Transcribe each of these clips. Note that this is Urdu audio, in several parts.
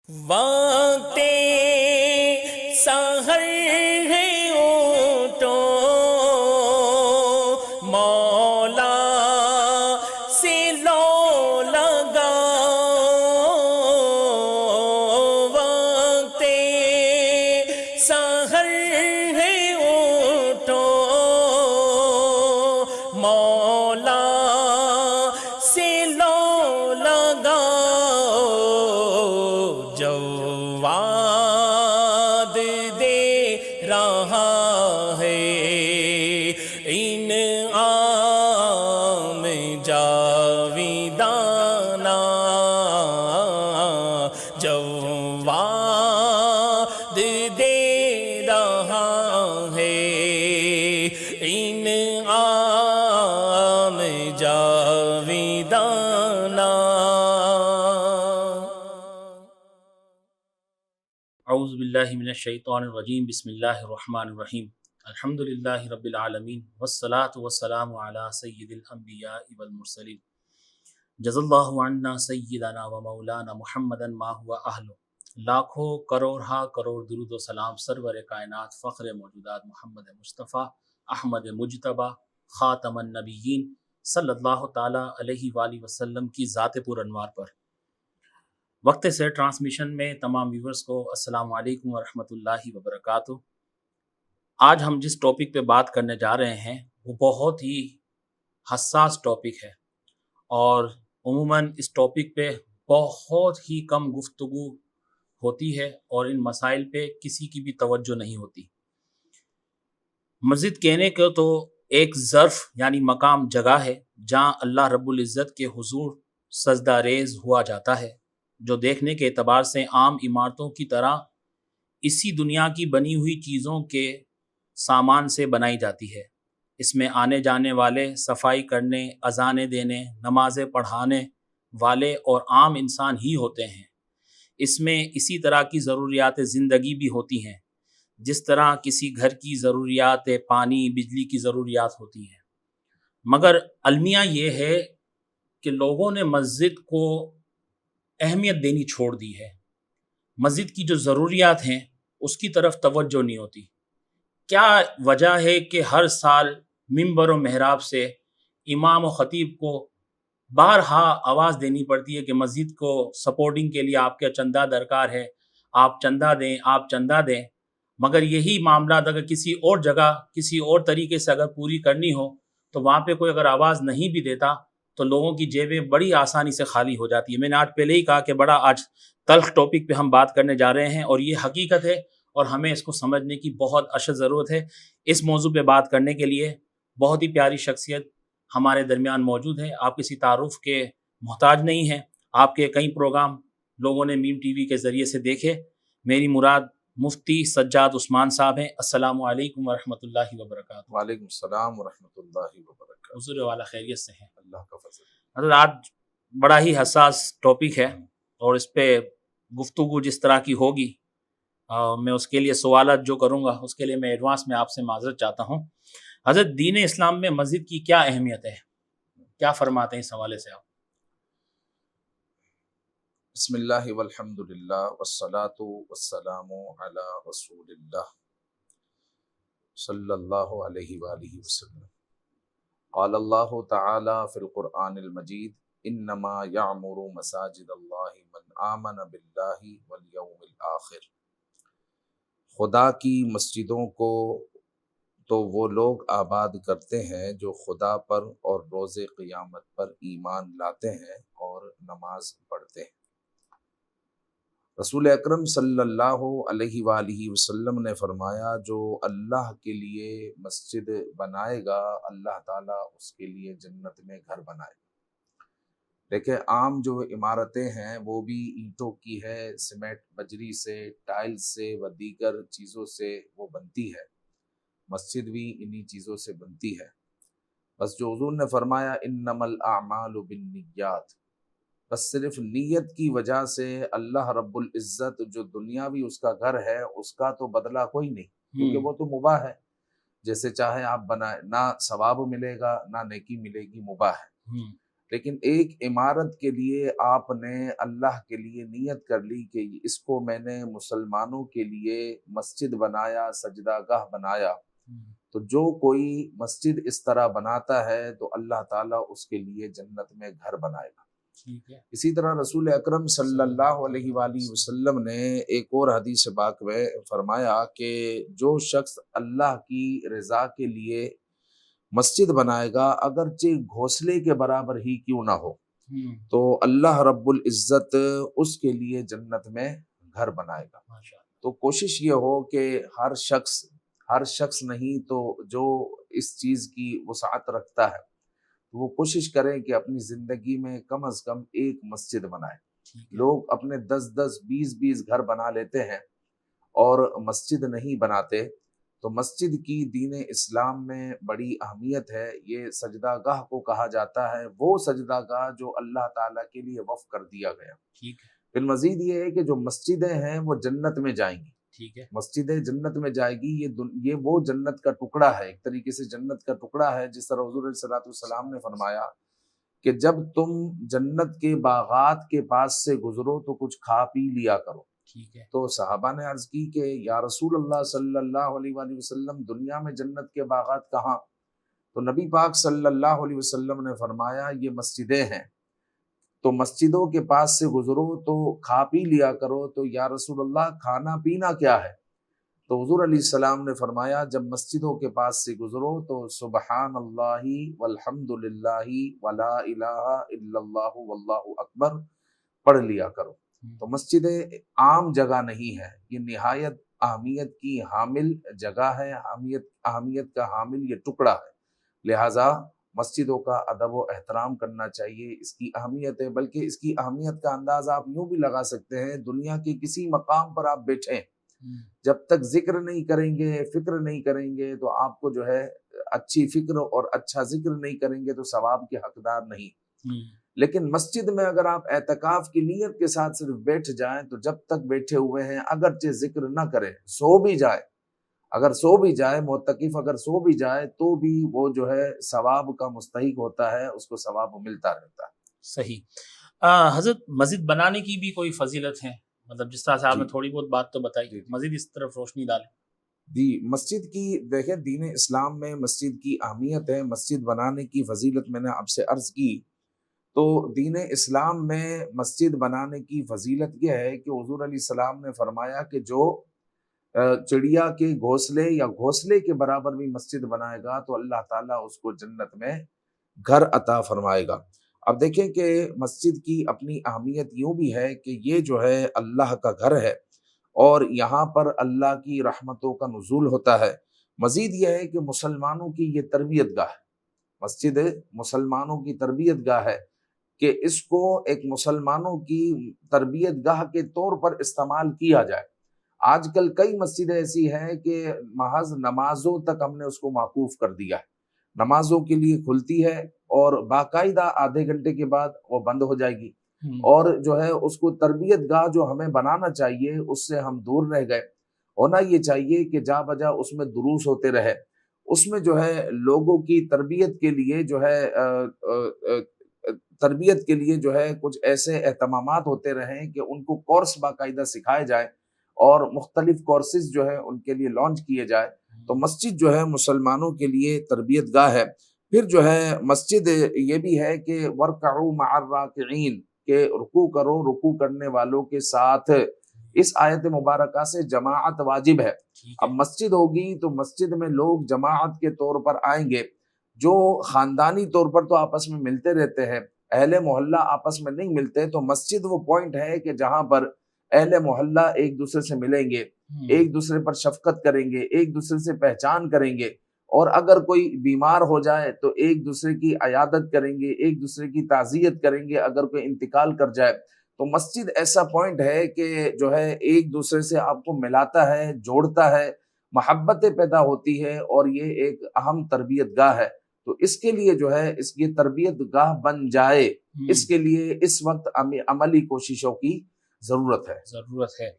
وقت سحر ہے اٹھو مولا سے لو لگاؤ، وقت سحر ہے اٹھو مولا سے لو لگاؤ، جواد دے رہا ہے انعام جاویدانہ، جواد دے رہا ہے انعام جاویدانہ۔ اعوذ باللہ من الشیطان الرجیم، بسم اللہ الرحمن الرحیم، الحمد للہ رب العالمین، والصلاة والسلام علی سید الانبیاء والمرسلین، جزا اللہ عنا سیدنا و مولانا محمدا ما هو اہلہ۔ لاکھوں کروڑ کروڑ درود و سلام سرور کائنات فخر موجودات محمد مصطفیٰ احمد مجتبیٰ خاتم النبیین صلی اللہ تعالی علیہ وآلہ وسلم کی ذات پر انوار پر۔ وقت سے ٹرانسمیشن میں تمام ویورز کو السلام علیکم ورحمۃ اللہ وبرکاتہ۔ آج ہم جس ٹاپک پہ بات کرنے جا رہے ہیں وہ بہت ہی حساس ٹاپک ہے، اور عموماً اس ٹاپک پہ بہت ہی کم گفتگو ہوتی ہے اور ان مسائل پہ کسی کی بھی توجہ نہیں ہوتی۔ مسجد کہنے کو تو ایک ظرف یعنی مقام جگہ ہے جہاں اللہ رب العزت کے حضور سجدہ ریز ہوا جاتا ہے، جو دیکھنے کے اعتبار سے عام عمارتوں کی طرح اسی دنیا کی بنی ہوئی چیزوں کے سامان سے بنائی جاتی ہے۔ اس میں آنے جانے والے، صفائی کرنے، اذانیں دینے، نمازیں پڑھانے والے اور عام انسان ہی ہوتے ہیں۔ اس میں اسی طرح کی ضروریات زندگی بھی ہوتی ہیں، جس طرح کسی گھر کی ضروریات پانی، بجلی کی ضروریات ہوتی ہیں۔ مگر المیہ یہ ہے کہ لوگوں نے مسجد کو اہمیت دینی چھوڑ دی ہے۔ مسجد کی جو ضروریات ہیں اس کی طرف توجہ نہیں ہوتی۔ کیا وجہ ہے کہ ہر سال منبر و محراب سے امام و خطیب کو بارہا آواز دینی پڑتی ہے کہ مسجد کو سپورٹنگ کے لیے آپ کا چندہ درکار ہے، آپ چندہ دیں، آپ چندہ دیں، مگر یہی معاملات اگر کسی اور جگہ کسی اور طریقے سے اگر پوری کرنی ہو تو وہاں پہ کوئی اگر آواز نہیں بھی دیتا تو لوگوں کی جیبیں بڑی آسانی سے خالی ہو جاتی ہے۔ میں نے آج پہلے ہی کہا کہ بڑا آج تلخ ٹاپک پہ ہم بات کرنے جا رہے ہیں، اور یہ حقیقت ہے اور ہمیں اس کو سمجھنے کی بہت اشد ضرورت ہے۔ اس موضوع پہ بات کرنے کے لیے بہت ہی پیاری شخصیت ہمارے درمیان موجود ہے۔ آپ کسی تعارف کے محتاج نہیں ہیں، آپ کے کئی پروگرام لوگوں نے میم ٹی وی کے ذریعے سے دیکھے۔ میری مراد مفتی سجاد عثمان صاحب ہیں۔ السلام علیکم ورحمۃ اللہ وبرکاتہ۔ وعلیکم السلام ورحمۃ اللہ وبرکاتہ۔ حضور والا خیریت سے ہیں؟ اللہ کا فضل۔ حضرت آج بڑا ہی حساس ٹاپک ہے، اور اس پہ گفتگو جس طرح کی ہوگی میں اس کے لیے سوالات جو کروں گا اس کے لیے میں ایڈوانس میں آپ سے معذرت چاہتا ہوں۔ حضرت دین اسلام میں مسجد کی کیا اہمیت ہے، کیا فرماتے ہیں اس حوالے سے آپ؟ بسم اللہ والحمد للہ والصلاة والسلام علی رسول اللہ صلی اللہ علیہ وآلہ وسلم۔ قال اللہ تعالی فی القرآن المجید انما یعمر مساجد اللہ من آمن باللہ والیوم الآخر۔ خدا کی مسجدوں کو تو وہ لوگ آباد کرتے ہیں جو خدا پر اور روز قیامت پر ایمان لاتے ہیں اور نماز پڑھتے ہیں۔ رسول اکرم صلی اللہ علیہ وآلہ وسلم نے فرمایا جو اللہ کے لیے مسجد بنائے گا اللہ تعالیٰ اس کے لیے جنت میں گھر بنائے گا۔ دیکھیں عام جو عمارتیں ہیں وہ بھی اینٹوں کی ہے، سیمنٹ بجری سے، ٹائل سے و دیگر چیزوں سے وہ بنتی ہے۔ مسجد بھی انہی چیزوں سے بنتی ہے۔ بس جو حضور نے فرمایا انما الاعمال بالنیات، بس صرف نیت کی وجہ سے اللہ رب العزت جو دنیاوی اس کا گھر ہے اس کا تو بدلہ کوئی نہیں، کیونکہ وہ تو مباح ہے، جیسے چاہے آپ بنائیں، نہ ثواب ملے گا نہ نیکی ملے گی، مباح ہے۔ لیکن ایک عمارت کے لیے آپ نے اللہ کے لیے نیت کر لی کہ اس کو میں نے مسلمانوں کے لیے مسجد بنایا، سجدہ گاہ بنایا، تو جو کوئی مسجد اس طرح بناتا ہے تو اللہ تعالیٰ اس کے لیے جنت میں گھر بنائے گا۔ اسی طرح رسول اکرم صلی اللہ علیہ وآلہ وسلم نے ایک اور حدیث پاک میں فرمایا کہ جو شخص اللہ کی رضا کے لیے مسجد بنائے گا، اگرچہ گھونسلے کے برابر ہی کیوں نہ ہو، تو اللہ رب العزت اس کے لیے جنت میں گھر بنائے گا۔ تو کوشش یہ ہو کہ ہر شخص نہیں تو جو اس چیز کی وسعت رکھتا ہے وہ کوشش کریں کہ اپنی زندگی میں کم از کم ایک مسجد بنائے۔ لوگ اپنے 10 20 گھر بنا لیتے ہیں اور مسجد نہیں بناتے، تو مسجد کی دین اسلام میں بڑی اہمیت ہے۔ یہ سجدہ گاہ کو کہا جاتا ہے، وہ سجدہ گاہ جو اللہ تعالیٰ کے لیے وقف کر دیا گیا۔ پھر مزید یہ ہے کہ جو مسجدیں ہیں وہ جنت میں جائیں گی، مسجدیں جنت میں جائے گی، یہ وہ جنت کا ٹکڑا ہے، ایک طریقے سے جنت کا ٹکڑا ہے، جس طرح حضور علیہ السلام نے فرمایا کہ جب تم جنت کے باغات کے پاس سے گزرو تو کچھ کھا پی لیا کرو۔ تو صحابہ نے عرض کی کہ یا رسول اللہ صلی اللہ علیہ وآلہ وسلم، دنیا میں جنت کے باغات کہاں؟ تو نبی پاک صلی اللہ علیہ وسلم نے فرمایا یہ مسجدیں ہیں، تو مسجدوں کے پاس سے گزرو تو کھا پی لیا کرو۔ تو یا رسول اللہ کھانا پینا کیا ہے؟ تو حضور علیہ السلام نے فرمایا جب مسجدوں کے پاس سے گزرو تو سبحان اللہ والحمد للہ ولا الہ الا اللہ واللہ اکبر پڑھ لیا کرو۔ تو مسجدیں عام جگہ نہیں ہے، یہ نہایت اہمیت کی حامل جگہ ہے، اہمیت کا حامل یہ ٹکڑا ہے، لہٰذا مسجدوں کا ادب و احترام کرنا چاہیے۔ اس کی اہمیت ہے، بلکہ اس کی اہمیت کا اندازہ آپ یوں بھی لگا سکتے ہیں، دنیا کے کسی مقام پر آپ بیٹھیں، جب تک ذکر نہیں کریں گے، فکر نہیں کریں گے، تو آپ کو جو ہے اچھی فکر اور اچھا ذکر نہیں کریں گے تو ثواب کے حقدار نہیں۔ لیکن مسجد میں اگر آپ اعتکاف کی نیت کے ساتھ صرف بیٹھ جائیں تو جب تک بیٹھے ہوئے ہیں اگرچہ ذکر نہ کریں، سو بھی جائے معتکف اگر سو بھی جائے تو بھی وہ جو ہے ثواب کا مستحق ہوتا ہے، اس کو ثواب ملتا رہتا ہے۔ صحیح۔ حضرت مسجد بنانے کی بھی کوئی فضیلت ہے؟ مطلب جس طرح سے آپ نے تھوڑی بہت بات تو بتائی، مزید اس طرف روشنی ڈالیں۔ جی، مسجد کی دیکھیں دین اسلام میں مسجد کی اہمیت ہے، مسجد بنانے کی فضیلت میں نے آپ سے عرض کی، تو دین اسلام میں مسجد بنانے کی فضیلت یہ ہے کہ حضور علیہ السلام نے فرمایا کہ جو چڑیا کے گھونسلے یا گھونسلے کے برابر بھی مسجد بنائے گا تو اللہ تعالیٰ اس کو جنت میں گھر عطا فرمائے گا۔ اب دیکھیں کہ مسجد کی اپنی اہمیت یوں بھی ہے کہ یہ جو ہے اللہ کا گھر ہے اور یہاں پر اللہ کی رحمتوں کا نزول ہوتا ہے۔ مزید یہ ہے کہ مسلمانوں کی یہ تربیت گاہ ہے، مسجد مسلمانوں کی تربیت گاہ ہے کہ اس کو ایک مسلمانوں کی تربیت گاہ کے طور پر استعمال کیا جائے۔ آج کل کئی مسجدیں ایسی ہیں کہ محض نمازوں تک ہم نے اس کو موقوف کر دیا ہے، نمازوں کے لیے کھلتی ہے اور باقاعدہ آدھے گھنٹے کے بعد وہ بند ہو جائے گی، اور جو ہے اس کو تربیت گاہ جو ہمیں بنانا چاہیے اس سے ہم دور رہ گئے۔ ہونا یہ چاہیے کہ جا بجا اس میں دروس ہوتے رہے، اس میں جو ہے لوگوں کی تربیت کے لیے جو ہے کچھ ایسے اہتمامات ہوتے رہیں کہ ان کو کورس باقاعدہ سکھائے جائے اور مختلف کورسز جو ہے ان کے لیے لانچ کیے جائے۔ تو مسجد جو ہے مسلمانوں کے لیے تربیت گاہ ہے۔ پھر جو ہے مسجد یہ بھی ہے کہ وَارْكَعُوا مَعَ الرَّاكِعِينَ، کہ رکوع کرو رکوع کرنے والوں کے ساتھ۔ اس آیت مبارکہ سے جماعت واجب ہے۔ اب مسجد ہوگی تو مسجد میں لوگ جماعت کے طور پر آئیں گے، جو خاندانی طور پر تو آپس میں ملتے رہتے ہیں، اہل محلہ آپس میں نہیں ملتے، تو مسجد وہ پوائنٹ ہے کہ جہاں پر اہل محلہ ایک دوسرے سے ملیں گے، ایک دوسرے پر شفقت کریں گے، ایک دوسرے سے پہچان کریں گے، اور اگر کوئی بیمار ہو جائے تو ایک دوسرے کی عیادت کریں گے، ایک دوسرے کی تعزیت کریں گے، اگر کوئی انتقال کر جائے تو مسجد ایسا پوائنٹ ہے کہ جو ہے ایک دوسرے سے آپ کو ملاتا ہے، جوڑتا ہے، محبتیں پیدا ہوتی ہے، اور یہ ایک اہم تربیت گاہ ہے۔ تو اس کے لیے جو ہے یہ تربیت گاہ بن جائے، اس کے لیے اس وقت عملی کوششوں کی ضرورت ہے۔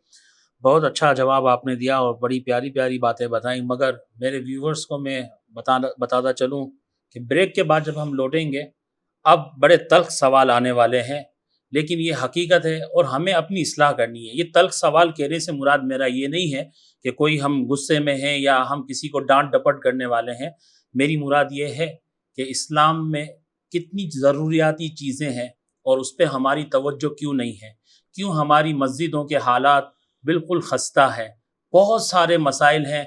بہت اچھا جواب آپ نے دیا اور بڑی پیاری پیاری باتیں بتائیں، مگر میرے ویورز کو میں بتاتا چلوں کہ بریک کے بعد جب ہم لوٹیں گے اب بڑے تلخ سوال آنے والے ہیں، لیکن یہ حقیقت ہے اور ہمیں اپنی اصلاح کرنی ہے۔ یہ تلخ سوال کہنے سے مراد میرا یہ نہیں ہے کہ کوئی ہم غصے میں ہیں یا ہم کسی کو ڈانٹ ڈپٹ کرنے والے ہیں۔ میری مراد یہ ہے کہ اسلام میں کتنی ضروریاتی چیزیں ہیں اور اس پہ ہماری توجہ کیوں نہیں ہے، کیوں ہماری مسجدوں کے حالات بالکل خستہ ہے، بہت سارے مسائل ہیں،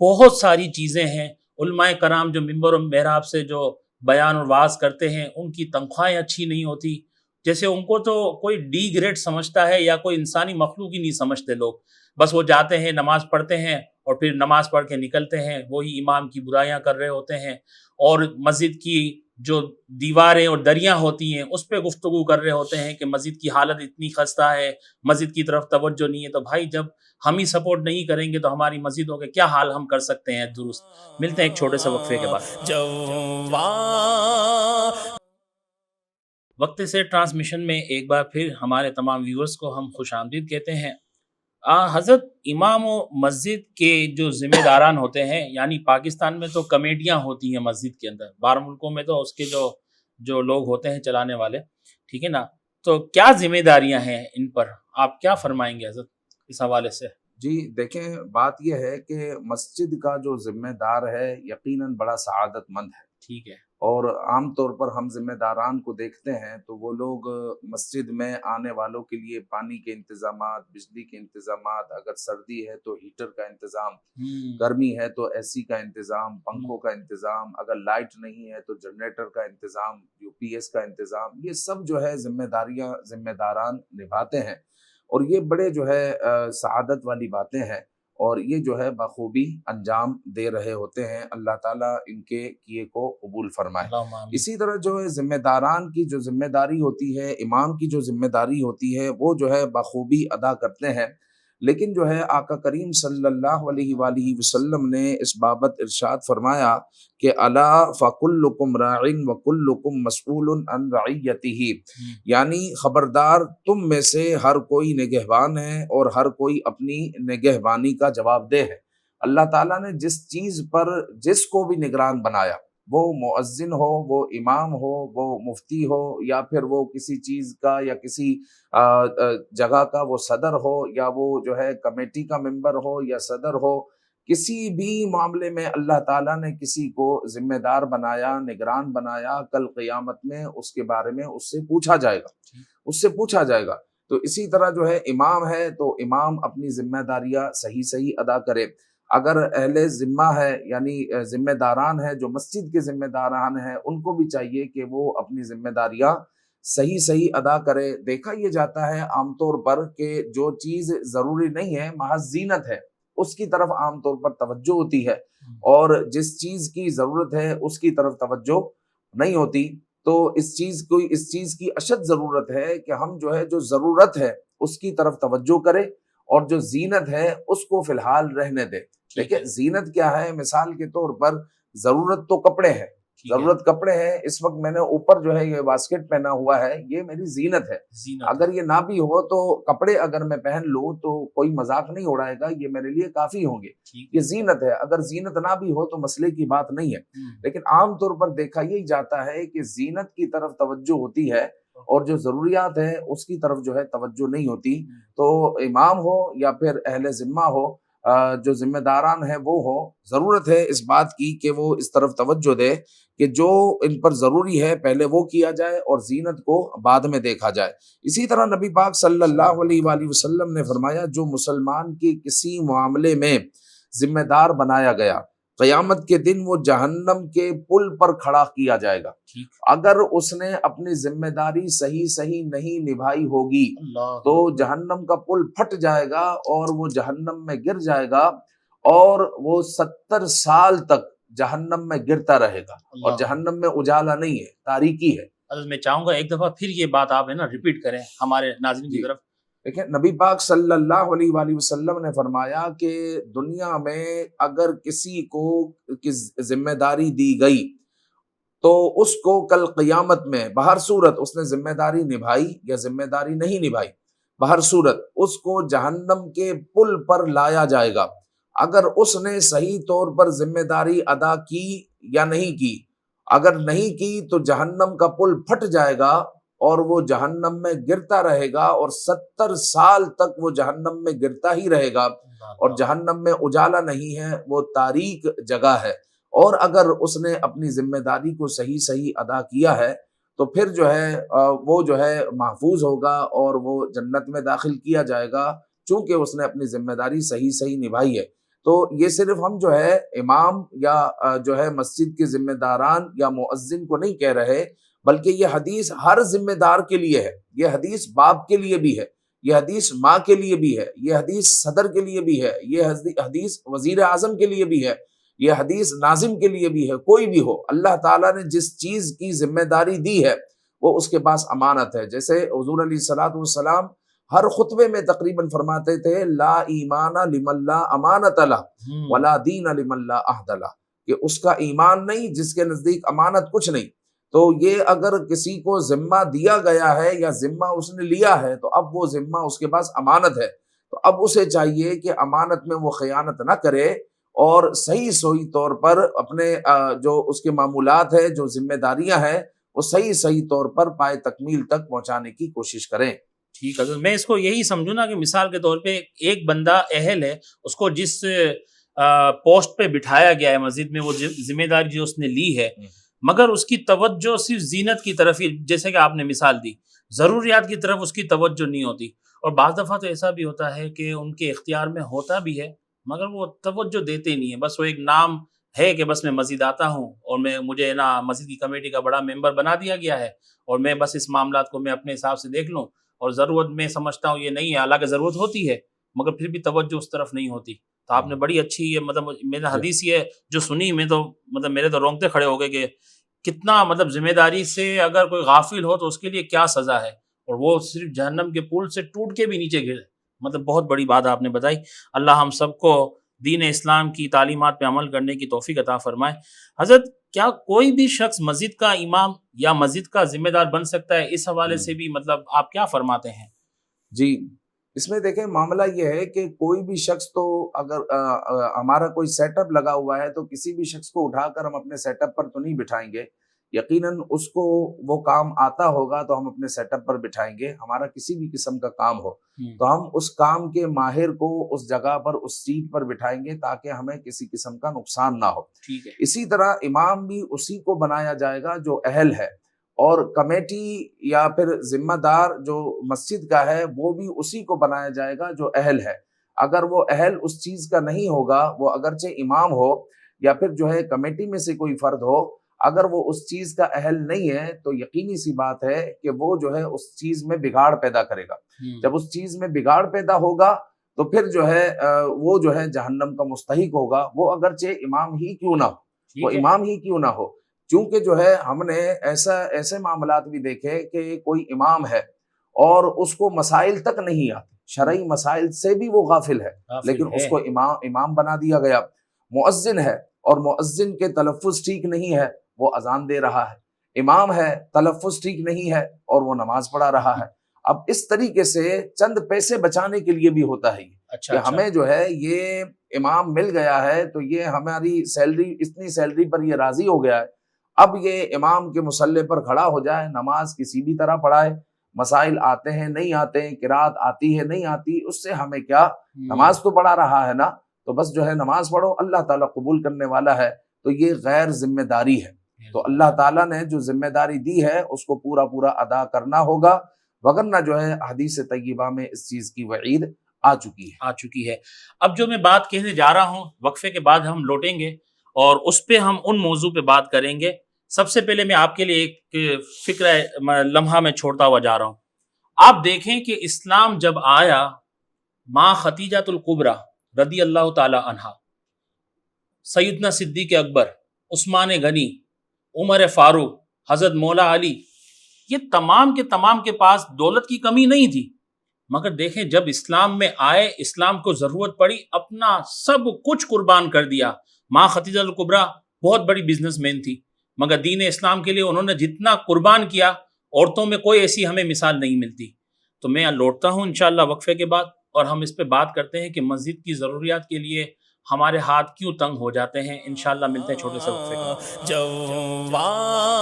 بہت ساری چیزیں ہیں۔ علماء کرام جو ممبر و محراب سے جو بیان اور وعظ کرتے ہیں ان کی تنخواہیں اچھی نہیں ہوتی، جیسے ان کو تو کوئی ڈی گریڈ سمجھتا ہے یا کوئی انسانی مخلوق ہی نہیں سمجھتے لوگ۔ بس وہ جاتے ہیں، نماز پڑھتے ہیں اور پھر نماز پڑھ کے نکلتے ہیں، وہی امام کی برائیاں کر رہے ہوتے ہیں، اور مسجد کی جو دیواریں اور دریاں ہوتی ہیں اس پہ گفتگو کر رہے ہوتے ہیں کہ مسجد کی حالت اتنی خستہ ہے، مسجد کی طرف توجہ نہیں ہے۔ تو بھائی جب ہم ہی سپورٹ نہیں کریں گے تو ہماری مسجدوں کے کیا حال ہم کر سکتے ہیں درست؟ ملتے ہیں ایک چھوٹے سے وقفے کے بعد۔ جوان وقت سے ٹرانسمیشن میں ایک بار پھر ہمارے تمام ویورز کو ہم خوش آمدید کہتے ہیں۔ حضرت امام و مسجد کے جو ذمہ داران ہوتے ہیں، یعنی پاکستان میں تو کمیٹیاں ہوتی ہیں مسجد کے اندر، باہر ملکوں میں تو اس کے جو لوگ ہوتے ہیں چلانے والے، ٹھیک ہے نا، تو کیا ذمہ داریاں ہیں ان پر؟ آپ کیا فرمائیں گے حضرت اس حوالے سے؟ جی دیکھیں، بات یہ ہے کہ مسجد کا جو ذمہ دار ہے یقیناً بڑا سعادت مند ہے، ٹھیک ہے، اور عام طور پر ہم ذمہ داران کو دیکھتے ہیں تو وہ لوگ مسجد میں آنے والوں کے لیے پانی کے انتظامات، بجلی کے انتظامات، اگر سردی ہے تو ہیٹر کا انتظام، گرمی ہے تو اے سی کا انتظام، پنکھوں کا انتظام، اگر لائٹ نہیں ہے تو جنریٹر کا انتظام، یو پی ایس کا انتظام، یہ سب جو ہے ذمہ داران نبھاتے ہیں، اور یہ بڑے جو ہے سعادت والی باتیں ہیں، اور یہ جو ہے بخوبی انجام دے رہے ہوتے ہیں۔ اللہ تعالیٰ ان کے کیے کو قبول فرمائے۔ اللہم آمین۔ اسی طرح جو ہے ذمہ داران کی جو ذمہ داری ہوتی ہے، امام کی جو ذمہ داری ہوتی ہے، وہ جو ہے بخوبی ادا کرتے ہیں، لیکن جو ہے آقا کریم صلی اللہ علیہ وآلہ وسلم نے اس بابت ارشاد فرمایا کہ الا فکلکم راع وکلکم مسئول عن رعیتہ، یعنی خبردار، تم میں سے ہر کوئی نگہبان ہے اور ہر کوئی اپنی نگہبانی کا جواب دہ ہے۔ اللہ تعالیٰ نے جس چیز پر جس کو بھی نگران بنایا، وہ مؤذن ہو، وہ امام ہو، وہ مفتی ہو، یا پھر وہ کسی چیز کا یا کسی جگہ کا وہ صدر ہو، یا وہ جو ہے کمیٹی کا ممبر ہو یا صدر ہو، کسی بھی معاملے میں اللہ تعالیٰ نے کسی کو ذمہ دار بنایا، نگران بنایا، کل قیامت میں اس کے بارے میں اس سے پوچھا جائے گا۔ تو اسی طرح جو ہے امام ہے تو امام اپنی ذمہ داریاں صحیح ادا کرے۔ اگر اہل ذمہ ہے، یعنی ذمہ داران ہے جو مسجد کے ذمہ داران ہیں، ان کو بھی چاہیے کہ وہ اپنی ذمہ داریاں صحیح ادا کرے۔ دیکھا یہ جاتا ہے عام طور پر کہ جو چیز ضروری نہیں ہے، محض زینت ہے، اس کی طرف عام طور پر توجہ ہوتی ہے، اور جس چیز کی ضرورت ہے اس کی طرف توجہ نہیں ہوتی۔ تو اس چیز کی اشد ضرورت ہے کہ ہم جو ہے جو ضرورت ہے اس کی طرف توجہ کریں، اور جو زینت ہے اس کو فی الحال رہنے دیں۔ دیکھیں زینت کیا ہے، مثال کے طور پر ضرورت تو کپڑے ہیں، ضرورت کپڑے ہیں، اس وقت میں نے اوپر جو ہے یہ واسکٹ پہنا ہوا ہے، یہ میری زینت ہے۔ اگر یہ نہ بھی ہو تو کپڑے اگر میں پہن لوں تو کوئی مذاق نہیں اڑائے گا، یہ میرے لیے کافی ہوں گے، یہ زینت ہے۔ اگر زینت نہ بھی ہو تو مسئلے کی بات نہیں ہے، لیکن عام طور پر دیکھا یہی جاتا ہے کہ زینت کی طرف توجہ ہوتی ہے اور جو ضروریات ہے اس کی طرف جو ہے توجہ نہیں ہوتی۔ تو امام ہو یا پھر اہل ذمہ ہو، جو ذمہ داران ہیں وہ ہو، ضرورت ہے اس بات کی کہ وہ اس طرف توجہ دے کہ جو ان پر ضروری ہے پہلے وہ کیا جائے اور زینت کو بعد میں دیکھا جائے۔ اسی طرح نبی پاک صلی اللہ علیہ وآلہ وسلم نے فرمایا، جو مسلمان کی کسی معاملے میں ذمہ دار بنایا گیا، قیامت کے دن وہ جہنم کے پل پر کھڑا کیا جائے گا۔ اگر اس نے اپنی ذمہ داری صحیح نہیں نبھائی ہوگی تو جہنم کا پل پھٹ جائے گا اور وہ جہنم میں گر جائے گا، اور وہ 70 سال تک جہنم میں گرتا رہے گا، اور جہنم میں اجالا نہیں ہے، تاریکی ہے۔ حضرت میں چاہوں گا ایک دفعہ پھر یہ بات آپ ریپیٹ کریں ہمارے ناظرین کی طرف۔ دیکھیں نبی پاک صلی اللہ علیہ وآلہ وسلم نے فرمایا کہ دنیا میں اگر کسی کو ذمہ داری دی گئی تو اس کو کل قیامت میں بہر صورت اس نے ذمہ داری نبھائی یا ذمہ داری نہیں نبھائی، بہر صورت اس کو جہنم کے پل پر لایا جائے گا۔ اگر اس نے صحیح طور پر ذمہ داری ادا کی یا نہیں کی، اگر نہیں کی تو جہنم کا پل پھٹ جائے گا اور وہ جہنم میں گرتا رہے گا، اور 70 سال تک وہ جہنم میں گرتا ہی رہے گا، اور جہنم میں اجالا نہیں ہے، وہ تاریک جگہ ہے۔ اور اگر اس نے اپنی ذمہ داری کو صحیح ادا کیا ہے تو پھر جو ہے وہ جو ہے محفوظ ہوگا اور وہ جنت میں داخل کیا جائے گا، چونکہ اس نے اپنی ذمہ داری صحیح نبھائی ہے۔ تو یہ صرف ہم جو ہے امام یا جو ہے مسجد کے ذمہ داران یا مؤذن کو نہیں کہہ رہے، بلکہ یہ حدیث ہر ذمہ دار کے لیے ہے، یہ حدیث باپ کے لیے بھی ہے، یہ حدیث ماں کے لیے بھی ہے، یہ حدیث صدر کے لیے بھی ہے، یہ حدیث وزیر اعظم کے لیے بھی ہے، یہ حدیث ناظم کے لیے بھی ہے، کوئی بھی ہو، اللہ تعالیٰ نے جس چیز کی ذمہ داری دی ہے وہ اس کے پاس امانت ہے۔ جیسے حضور علیہ الصلوۃ والسلام ہر خطبے میں تقریباً فرماتے تھے لا ایمان لمن لا امانت لہ ولا دین لمن لا عہد لہ، کہ اس کا ایمان نہیں جس کے نزدیک امانت کچھ نہیں۔ تو یہ اگر کسی کو ذمہ دیا گیا ہے یا ذمہ اس نے لیا ہے تو اب وہ ذمہ اس کے پاس امانت ہے، تو اب اسے چاہیے کہ امانت میں وہ خیانت نہ کرے اور صحیح طور پر اپنے جو اس کے معمولات ہے، جو ذمہ داریاں ہیں، وہ صحیح طور پر پائے تکمیل تک پہنچانے کی کوشش کریں۔ ٹھیک ہے، میں اس کو یہی سمجھوں نا کہ مثال کے طور پہ ایک بندہ اہل ہے، اس کو جس پوسٹ پہ بٹھایا گیا ہے مسجد میں، وہ ذمہ داری جو اس نے لی ہے، مگر اس کی توجہ صرف زینت کی طرف ہی، جیسے کہ آپ نے مثال دی، ضروریات کی طرف اس کی توجہ نہیں ہوتی۔ اور بعض دفعہ تو ایسا بھی ہوتا ہے کہ ان کے اختیار میں ہوتا بھی ہے مگر وہ توجہ دیتے نہیں ہیں، بس وہ ایک نام ہے کہ بس میں مسجد آتا ہوں اور مجھے نا مسجد کی کمیٹی کا بڑا ممبر بنا دیا گیا ہے اور میں بس اس معاملات کو میں اپنے حساب سے دیکھ لوں، اور ضرورت میں سمجھتا ہوں یہ نہیں ہے، حالانکہ ضرورت ہوتی ہے مگر پھر بھی توجہ اس طرف نہیں ہوتی۔ تو آپ نے بڑی اچھی مطلب میرا حدیث یہ جو سنی، میں تو مطلب میرے تو رونگٹے کھڑے ہو گئے کہ کتنا مطلب ذمہ داری سے اگر کوئی غافل ہو تو اس کے لیے کیا سزا ہے، اور وہ صرف جہنم کے پل سے ٹوٹ کے بھی نیچے گرے، مطلب بہت بڑی بات آپ نے بتائی۔ اللہ ہم سب کو دین اسلام کی تعلیمات پہ عمل کرنے کی توفیق عطا فرمائے۔ حضرت، کیا کوئی بھی شخص مسجد کا امام یا مسجد کا ذمہ دار بن سکتا ہے؟ اس حوالے سے بھی مطلب آپ کیا فرماتے ہیں؟ جی، اس میں دیکھیں معاملہ یہ ہے کہ کوئی بھی شخص تو اگر ہمارا کوئی سیٹ اپ لگا ہوا ہے تو کسی بھی شخص کو اٹھا کر ہم اپنے سیٹ اپ پر تو نہیں بٹھائیں گے، یقیناً اس کو وہ کام آتا ہوگا تو ہم اپنے سیٹ اپ پر بٹھائیں گے۔ ہمارا کسی بھی قسم کا کام ہو تو ہم اس کام کے ماہر کو اس جگہ پر، اس سیٹ پر بٹھائیں گے تاکہ ہمیں کسی قسم کا نقصان نہ ہو۔ ٹھیک ہے، اسی طرح امام بھی اسی کو بنایا جائے گا جو اہل ہے، اور کمیٹی یا پھر ذمہ دار جو مسجد کا ہے وہ بھی اسی کو بنایا جائے گا جو اہل ہے۔ اگر وہ اہل اس چیز کا نہیں ہوگا، وہ اگرچہ امام ہو یا پھر جو ہے کمیٹی میں سے کوئی فرد ہو، اگر وہ اس چیز کا اہل نہیں ہے تو یقینی سی بات ہے کہ وہ جو ہے اس چیز میں بگاڑ پیدا کرے گا۔ جب اس چیز میں بگاڑ پیدا ہوگا تو پھر جو ہے وہ جو ہے جہنم کا مستحق ہوگا، وہ اگرچہ امام ہی کیوں نہ ہو، وہ امام ہی کیوں نہ ہو۔ چونکہ جو ہے ہم نے ایسے معاملات بھی دیکھے کہ کوئی امام ہے اور اس کو مسائل تک نہیں آتے، شرعی مسائل سے بھی وہ غافل ہے، لیکن اس کو امام بنا دیا گیا۔ مؤذن ہے اور مؤذن کے تلفظ ٹھیک نہیں ہے، وہ اذان دے رہا ہے۔ امام ہے، تلفظ ٹھیک نہیں ہے اور وہ نماز پڑھا رہا ہے۔ اب اس طریقے سے چند پیسے بچانے کے لیے بھی ہوتا ہے کہ ہمیں جو ہے یہ امام مل گیا ہے تو یہ ہماری سیلری، اتنی سیلری پر یہ راضی ہو گیا ہے، اب یہ امام کے مصلی پر کھڑا ہو جائے، نماز کسی بھی طرح پڑھائے، مسائل آتے ہیں نہیں آتے ہیں، قرات آتی ہے نہیں آتی، اس سے ہمیں کیا، نماز تو پڑھا رہا ہے نا، تو بس جو ہے نماز پڑھو، اللہ تعالیٰ قبول کرنے والا ہے۔ تو یہ غیر ذمہ داری ہے، تو اللہ تعالیٰ نے جو ذمہ داری دی ہے اس کو پورا ادا کرنا ہوگا، وگرنہ جو ہے حدیث طیبہ میں اس چیز کی وعید آ چکی ہے۔ اب جو میں بات کہنے جا رہا ہوں، وقفے کے بعد ہم لوٹیں گے اور اس پہ ہم ان موضوع پہ بات کریں گے۔ سب سے پہلے میں آپ کے لیے ایک فکرہ لمحہ میں چھوڑتا ہوا جا رہا ہوں۔ آپ دیکھیں کہ اسلام جب آیا، ماں خدیجہ الکبریٰ رضی اللہ تعالی عنہا، سیدنا صدیق اکبر، عثمان غنی، عمر فاروق، حضرت مولا علی، یہ تمام کے پاس دولت کی کمی نہیں تھی، مگر دیکھیں جب اسلام میں آئے، اسلام کو ضرورت پڑی، اپنا سب کچھ قربان کر دیا۔ ماں خدیجہ الکبریٰ بہت بڑی بزنس مین تھی، مگر دین اسلام کے لیے انہوں نے جتنا قربان کیا، عورتوں میں کوئی ایسی ہمیں مثال نہیں ملتی۔ تو میں لوٹتا ہوں انشاءاللہ وقفے کے بعد، اور ہم اس پہ بات کرتے ہیں کہ مسجد کی ضروریات کے لیے ہمارے ہاتھ کیوں تنگ ہو جاتے ہیں؟ انشاءاللہ ملتے ہیں چھوٹے سے وقفے کے بعد۔ جوان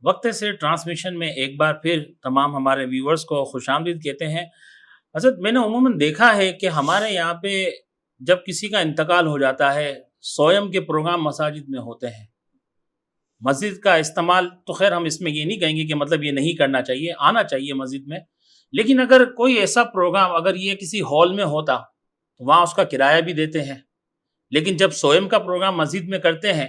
وقت سے ٹرانسمیشن میں ایک بار پھر تمام ہمارے ویورز کو خوش آمدید کہتے ہیں۔ حضرت میں نے عموماً دیکھا ہے کہ ہمارے یہاں پہ جب کسی کا انتقال ہو جاتا ہے سویم کے پروگرام مساجد میں ہوتے ہیں۔ مسجد کا استعمال تو خیر ہم اس میں یہ نہیں کہیں گے کہ مطلب یہ نہیں کرنا چاہیے، آنا چاہیے مسجد میں، لیکن اگر کوئی ایسا پروگرام اگر یہ کسی ہال میں ہوتا تو وہاں اس کا کرایہ بھی دیتے ہیں، لیکن جب سویم کا پروگرام مسجد میں کرتے ہیں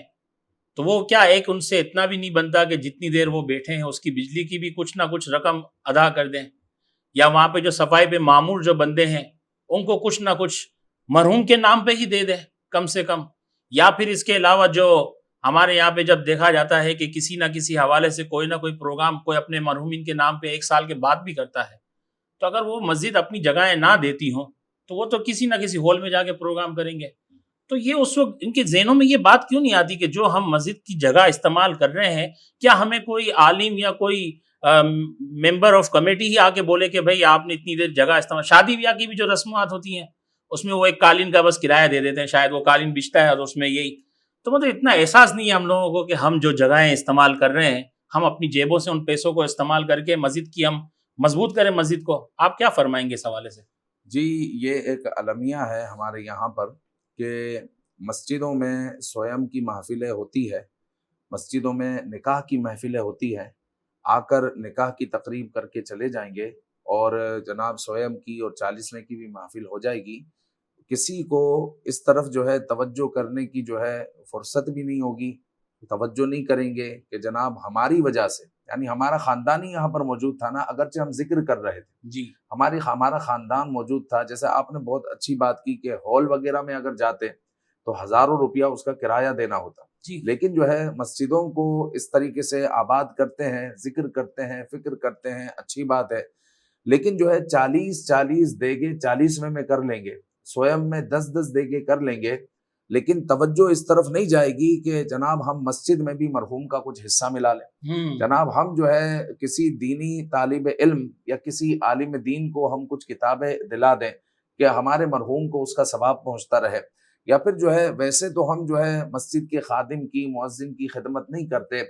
تو وہ کیا ایک ان سے اتنا بھی نہیں بنتا کہ جتنی دیر وہ بیٹھے ہیں اس کی بجلی کی بھی کچھ نہ کچھ رقم ادا کر دیں، یا وہاں پہ جو صفائی پہ معمور جو بندے ہیں ان کو کچھ نہ کچھ مرحوم کے نام پہ ہی دے دیں کم سے کم، یا پھر اس کے علاوہ جو ہمارے یہاں پہ جب دیکھا جاتا ہے کہ کسی نہ کسی حوالے سے کوئی نہ کوئی پروگرام کوئی اپنے مرحومین کے نام پہ 1 سال کے بعد بھی کرتا ہے، تو اگر وہ مسجد اپنی جگہیں نہ دیتی ہوں تو وہ تو کسی نہ کسی ہال میں جا کے پروگرام کریں گے۔ تو یہ اس وقت ان کے ذہنوں میں یہ بات کیوں نہیں آتی کہ جو ہم مسجد کی جگہ استعمال کر رہے ہیں کیا ہمیں کوئی عالم یا کوئی ممبر آف کمیٹی ہی آ کے بولے کہ بھائی آپ نے اتنی دیر جگہ استعمال، شادی بیاہ کی بھی جو رسومات ہوتی ہیں اس میں وہ ایک قالین کا بس کرایہ دے دیتے ہیں، شاید وہ قالین بچتا ہے اور اس میں یہی، تو مطلب اتنا احساس نہیں ہے ہم لوگوں کو کہ ہم جو جگہیں استعمال کر رہے ہیں ہم اپنی جیبوں سے ان پیسوں کو استعمال کر کے مسجد کی ہم مضبوط کریں مسجد کو۔ آپ کیا فرمائیں گے اس حوالے سے؟ جی یہ ایک المیہ ہے ہمارے یہاں پر کہ مسجدوں میں سویم کی محفلیں ہوتی ہے، مسجدوں میں نکاح کی محفلیں ہوتی ہیں، آ کر نکاح کی تقریب کر کے چلے جائیں گے اور جناب سویم کی اور 40ویں کی بھی محفل ہو جائے گی، کسی کو اس طرف جو ہے توجہ کرنے کی جو ہے فرصت بھی نہیں ہوگی، توجہ نہیں کریں گے کہ جناب ہماری وجہ سے، یعنی ہمارا خاندان ہی یہاں پر موجود تھا نا، اگرچہ ہم ذکر کر رہے تھے جی ہمارا خاندان موجود تھا، جیسے آپ نے بہت اچھی بات کی کہ ہال وغیرہ میں اگر جاتے تو ہزاروں روپیہ اس کا کرایہ دینا ہوتا، جی لیکن جو ہے مسجدوں کو اس طریقے سے آباد کرتے ہیں، ذکر کرتے ہیں، فکر کرتے ہیں، اچھی بات ہے، لیکن جو ہے 40 دے گے 40ویں میں کر لیں گے، سویم میں 10 دے گے کر لیں گے، لیکن توجہ اس طرف نہیں جائے گی کہ جناب ہم مسجد میں بھی مرحوم کا کچھ حصہ ملا لیں، جناب ہم جو ہے کسی دینی طالب علم یا کسی عالم دین کو ہم کچھ کتابیں دلا دیں کہ ہمارے مرحوم کو اس کا ثواب پہنچتا رہے، یا پھر جو ہے ویسے تو ہم جو ہے مسجد کے خادم کی مؤذن کی خدمت نہیں کرتے،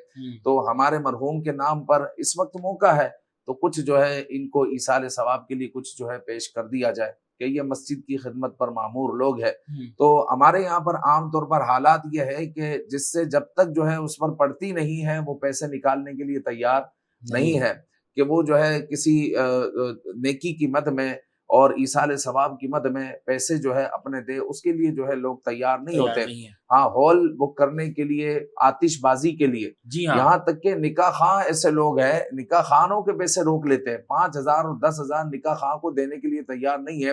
تو ہمارے مرحوم کے نام پر اس وقت موقع ہے تو کچھ جو ہے ان کو ایصال ثواب کے لیے کچھ جو ہے پیش کر دیا جائے کہ یہ مسجد کی خدمت پر معمور لوگ ہیں۔ تو ہمارے یہاں پر عام طور پر حالات یہ ہے کہ جس سے جب تک جو ہے اس پر پڑتی نہیں ہے وہ پیسے نکالنے کے لیے تیار نہیں ہے، کہ وہ جو ہے کسی نیکی کی مد میں اور ایصال ثواب کی مد میں پیسے جو ہے اپنے دے، اس کے لیے جو ہے لوگ تیار نہیں ہوتے۔ ہاں ہال بک کرنے کے لیے، آتش بازی کے لیے، جی ہاں، یہاں تک کہ نکاح خواہ ایسے لوگ ہیں نکاح خانوں کے پیسے روک لیتے ہیں، 5000 اور 10,000 نکاح خواہ کو دینے کے لیے تیار نہیں ہے،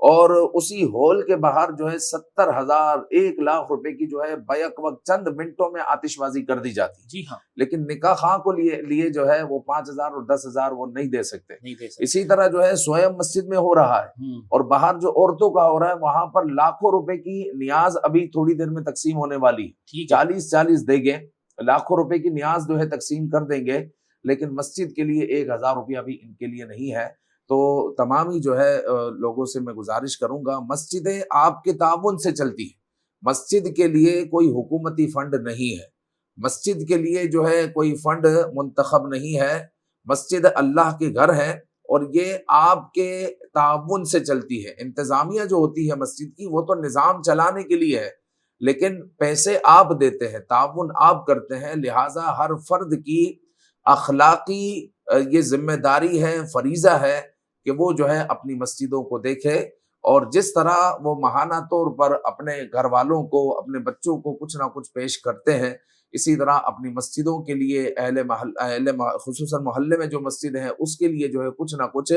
اور اسی ہال کے باہر جو ہے 70,000 1 لاکھ روپے کی جو ہے بیک وقت چند منٹوں میں آتش بازی کر دی جاتی ہے۔ جی ہاں، لیکن نکاح خواہ کو لیے جو ہے وہ 5000 اور 10,000 وہ نہیں دے سکتے۔ اسی طرح جو ہے سویم مسجد میں ہو رہا ہے اور باہر جو عورتوں کا ہو رہا ہے وہاں پر لاکھوں روپے کی نیاز ابھی تھوڑی دیر میں تقسیم ہونے والی ہے، 40 دیں گے، لاکھوں روپے کی نیاز جو ہے تقسیم کر دیں گے، لیکن مسجد کے لیے 1000 روپیہ بھی ان کے لیے نہیں ہے۔ تو تمام ہی جو ہے لوگوں سے میں گزارش کروں گا، مسجدیں آپ کے تعاون سے چلتی ہیں، مسجد کے لیے کوئی حکومتی فنڈ نہیں ہے، مسجد کے لیے جو ہے کوئی فنڈ منتخب نہیں ہے، مسجد اللہ کے گھر ہے اور یہ آپ کے تعاون سے چلتی ہے۔ انتظامیہ جو ہوتی ہے مسجد کی وہ تو نظام چلانے کے لیے ہے، لیکن پیسے آپ دیتے ہیں، تعاون آپ کرتے ہیں، لہٰذا ہر فرد کی اخلاقی یہ ذمہ داری ہے، فریضہ ہے کہ وہ جو ہے اپنی مسجدوں کو دیکھے، اور جس طرح وہ ماہانہ طور پر اپنے گھر والوں کو، اپنے بچوں کو کچھ نہ کچھ پیش کرتے ہیں، اسی طرح اپنی مسجدوں کے لیے خصوصاً محلے میں جو مسجد ہے اس کے لیے جو ہے کچھ نہ کچھ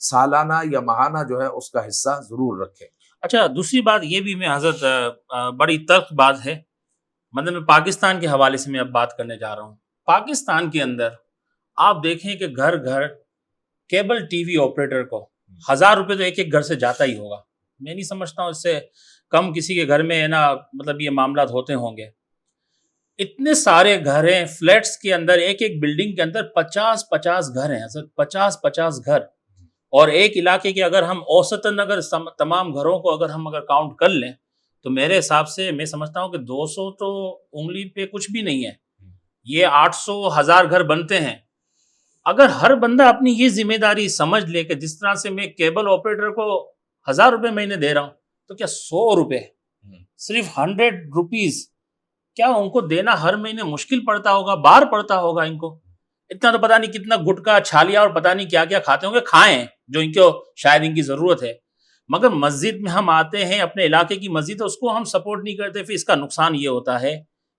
سالانہ یا ماہانہ جو ہے اس کا حصہ ضرور رکھیں۔ اچھا، دوسری بات یہ بھی میں حضرت بڑی تلخ بات ہے، مطلب میں پاکستان کے حوالے سے میں اب بات کرنے جا رہا ہوں۔ پاکستان کے اندر آپ دیکھیں کہ گھر گھر کیبل ٹی وی آپریٹر کو 1000 روپے تو ایک گھر سے جاتا ہی ہوگا، میں نہیں سمجھتا ہوں اس سے کم کسی کے گھر میں ہے نا مطلب یہ معاملات ہوتے ہوں گے۔ اتنے سارے گھر ہیں فلیٹس کے اندر، ایک بلڈنگ کے اندر 50 گھر ہیں حضرت، 50 گھر، اور ایک علاقے کے اگر ہم اوسطاً اگر تمام گھروں کو اگر ہم کاؤنٹ کر لیں تو میرے حساب سے میں سمجھتا ہوں کہ 200 تو انگلی پہ کچھ بھی نہیں ہے، یہ 800 1000 گھر بنتے ہیں۔ اگر ہر بندہ اپنی یہ ذمہ داری سمجھ لے کہ جس طرح سے میں کیبل آپریٹر کو 1000 روپے مہینے دے رہا ہوں، تو کیا 100 روپے صرف 100 روپیز کیا ان کو دینا ہر مہینے مشکل پڑتا ہوگا، بار پڑتا ہوگا ان کو؟ اتنا تو پتہ نہیں کتنا گٹکا چھالیا اور پتہ نہیں کیا کیا کھاتے ہوں گے، کھائیں جو ان کو شاید ان کی ضرورت ہے، مگر مسجد میں ہم آتے ہیں، اپنے علاقے کی مسجد ہے، اس کو ہم سپورٹ نہیں کرتے۔ پھر اس کا نقصان یہ ہوتا ہے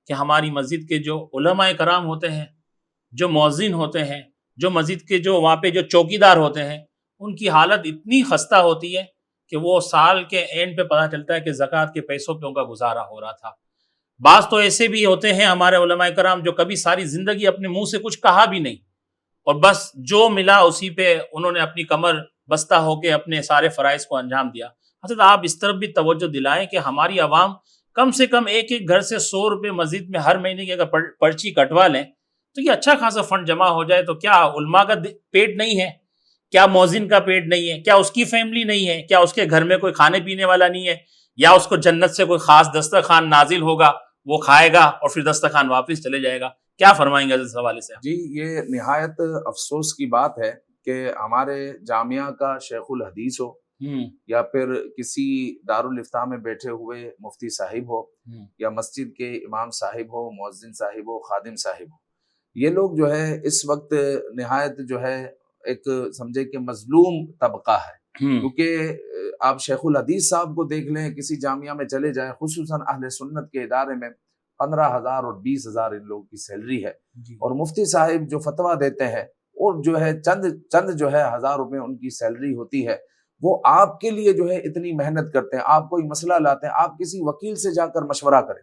کہ ہماری مسجد کے جو علماء کرام ہوتے ہیں، جو مؤذن ہوتے ہیں، جو مسجد کے جو وہاں پہ جو چوکیدار ہوتے ہیں، ان کی حالت اتنی خستہ ہوتی ہے کہ وہ سال کے اینڈ پہ پتہ چلتا ہے کہ زکوٰۃ کے پیسوں پہ ان کا گزارا ہو رہا تھا۔ بعض تو ایسے بھی ہوتے ہیں ہمارے علماء کرام جو کبھی ساری زندگی اپنے منہ سے کچھ کہا بھی نہیں، اور بس جو ملا اسی پہ انہوں نے اپنی کمر بستہ ہو کے اپنے سارے فرائض کو انجام دیا۔ حضرت آپ اس طرف بھی توجہ دلائیں کہ ہماری عوام کم سے کم ایک ایک گھر سے 100 روپے مسجد میں ہر مہینے کی اگر پرچی کٹوا لیں تو یہ اچھا خاصا فنڈ جمع ہو جائے۔ تو کیا علماء کا پیٹ نہیں ہے؟ کیا مؤذن کا پیٹ نہیں ہے؟ کیا اس کی فیملی نہیں ہے؟ کیا اس کے گھر میں کوئی کھانے پینے والا نہیں ہے؟ یا اس کو جنت سے کوئی خاص دسترخوان نازل ہوگا، وہ کھائے گا اور پھر دسترخوان واپس چلے جائے گا؟ کیا فرمائیں گے اس حوالے سے؟ جی، یہ نہایت افسوس کی بات ہے کہ ہمارے جامعہ کا شیخ الحدیث ہو یا پھر کسی دارالافتاء میں بیٹھے ہوئے مفتی صاحب ہو یا مسجد کے امام صاحب ہو، مؤذن صاحب ہو، خادم صاحب ہو، یہ لوگ جو ہے اس وقت نہایت جو ہے ایک سمجھے کہ مظلوم طبقہ ہے۔ کیونکہ آپ شیخ الحدیث صاحب کو دیکھ لیں، کسی جامعہ میں چلے جائیں، خصوصاً اہل سنت کے ادارے میں 15,000 اور 20,000 ان لوگوں کی سیلری ہے، اور مفتی صاحب جو فتویٰ دیتے ہیں اور جو ہے چند جو ہے 1000 روپے ان کی سیلری ہوتی ہے، وہ آپ کے لیے جو ہے اتنی محنت کرتے ہیں۔ آپ کوئی مسئلہ لاتے ہیں، آپ کسی وکیل سے جا کر مشورہ کریں،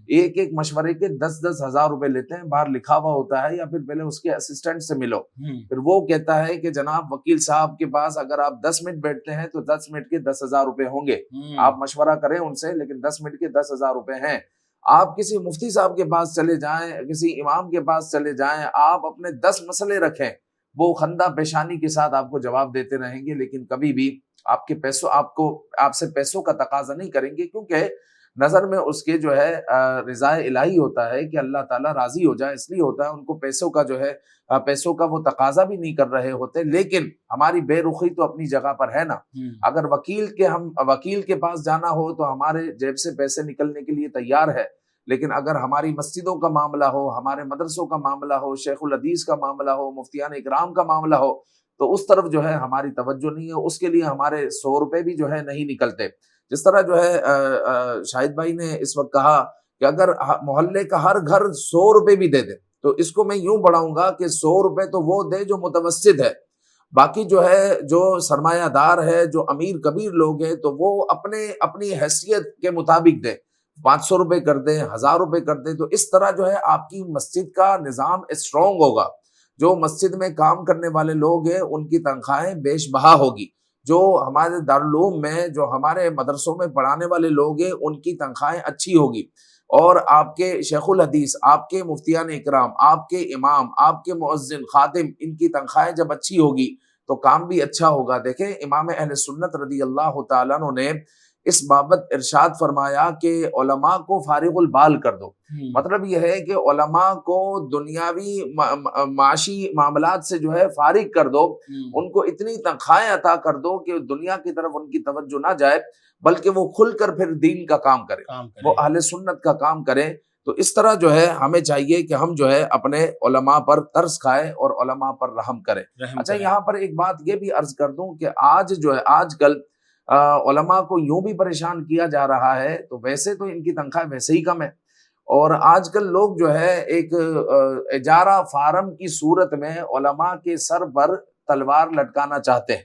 ایک ایک مشورے کے 10,000 روپے لیتے ہیں، باہر لکھا ہوا ہوتا ہے، یا پھر پہلے اس کے اسسٹنٹ سے ملو، پھر وہ کہتا ہے کہ جناب وکیل صاحب کے پاس اگر آپ 10 منٹ بیٹھتے ہیں تو 10 منٹ کے 10,000 روپے ہوں گے، آپ مشورہ کریں ان سے، لیکن 10 منٹ کے 10,000 روپے ہیں۔ آپ کسی مفتی صاحب کے پاس چلے جائیں، کسی امام کے پاس چلے جائیں، آپ اپنے 10 مسئلے رکھیں، وہ خندہ پیشانی کے ساتھ آپ کو جواب دیتے رہیں گے، لیکن کبھی بھی آپ سے پیسوں کا تقاضا نہیں کریں گے، کیونکہ نظر میں اس کے جو ہے رضا الہی ہوتا ہے کہ اللہ تعالیٰ راضی ہو جائے، اس لیے ہوتا ہے۔ ان کو پیسوں کا جو ہے پیسوں کا وہ تقاضا بھی نہیں کر رہے ہوتے، لیکن ہماری بے رخی تو اپنی جگہ پر ہے نا۔ اگر وکیل کے پاس جانا ہو تو ہمارے جیب سے پیسے نکلنے کے لیے تیار ہے، لیکن اگر ہماری مسجدوں کا معاملہ ہو، ہمارے مدرسوں کا معاملہ ہو، شیخ الحدیث کا معاملہ ہو، مفتیان اکرام کا معاملہ ہو، تو اس طرف جو ہے ہماری توجہ نہیں ہے، اس کے لیے ہمارے 100 روپے بھی جو ہے نہیں نکلتے۔ جس طرح جو ہے شاہد بھائی نے اس وقت کہا کہ اگر محلے کا ہر گھر 100 روپے بھی دے دے، تو اس کو میں یوں بڑھاؤں گا کہ 100 روپے تو وہ دے جو متوسط ہے، باقی جو ہے جو سرمایہ دار ہے، جو امیر کبیر لوگ ہیں، تو وہ اپنی حیثیت کے مطابق دے، 500 روپے کر دیں، 1000 روپے کر دیں، تو اس طرح جو ہے آپ کی مسجد کا نظام اسٹرانگ ہوگا۔ جو مسجد میں کام کرنے والے لوگ ہیں ان کی تنخواہیں بیش بہا ہوگی، جو ہمارے دارالعلوم میں، جو ہمارے مدرسوں میں پڑھانے والے لوگ ہیں ان کی تنخواہیں اچھی ہوگی، اور آپ کے شیخ الحدیث، آپ کے مفتیان اکرام، آپ کے امام، آپ کے مؤذن، خادم، ان کی تنخواہیں جب اچھی ہوگی تو کام بھی اچھا ہوگا۔ دیکھیں امام اہل سنت رضی اللہ تعالیٰ عنہ نے اس بابت ارشاد فرمایا کہ علماء کو فارغ البال کر دو، مطلب یہ ہے کہ علماء کو دنیاوی معاشی معاملات سے جو ہے فارغ کر دو، ان کو اتنی تنخواہیں عطا کر دو کہ دنیا کی طرف ان کی توجہ نہ جائے، بلکہ وہ کھل کر پھر دین کا کام کرے، وہ اہل سنت کا کام کریں۔ تو اس طرح جو ہے ہمیں چاہیے کہ ہم جو ہے اپنے علماء پر ترس کھائیں اور علماء پر رحم کریں۔ اچھا، یہاں پر ایک بات یہ بھی عرض کر دوں کہ آج کل علماء کو یوں بھی پریشان کیا جا رہا ہے، تو ویسے تو ان کی تنخواہ ویسے ہی کم ہے، اور آج کل لوگ جو ہے ایک اجارہ فارم کی صورت میں علماء کے سر پر تلوار لٹکانا چاہتے ہیں،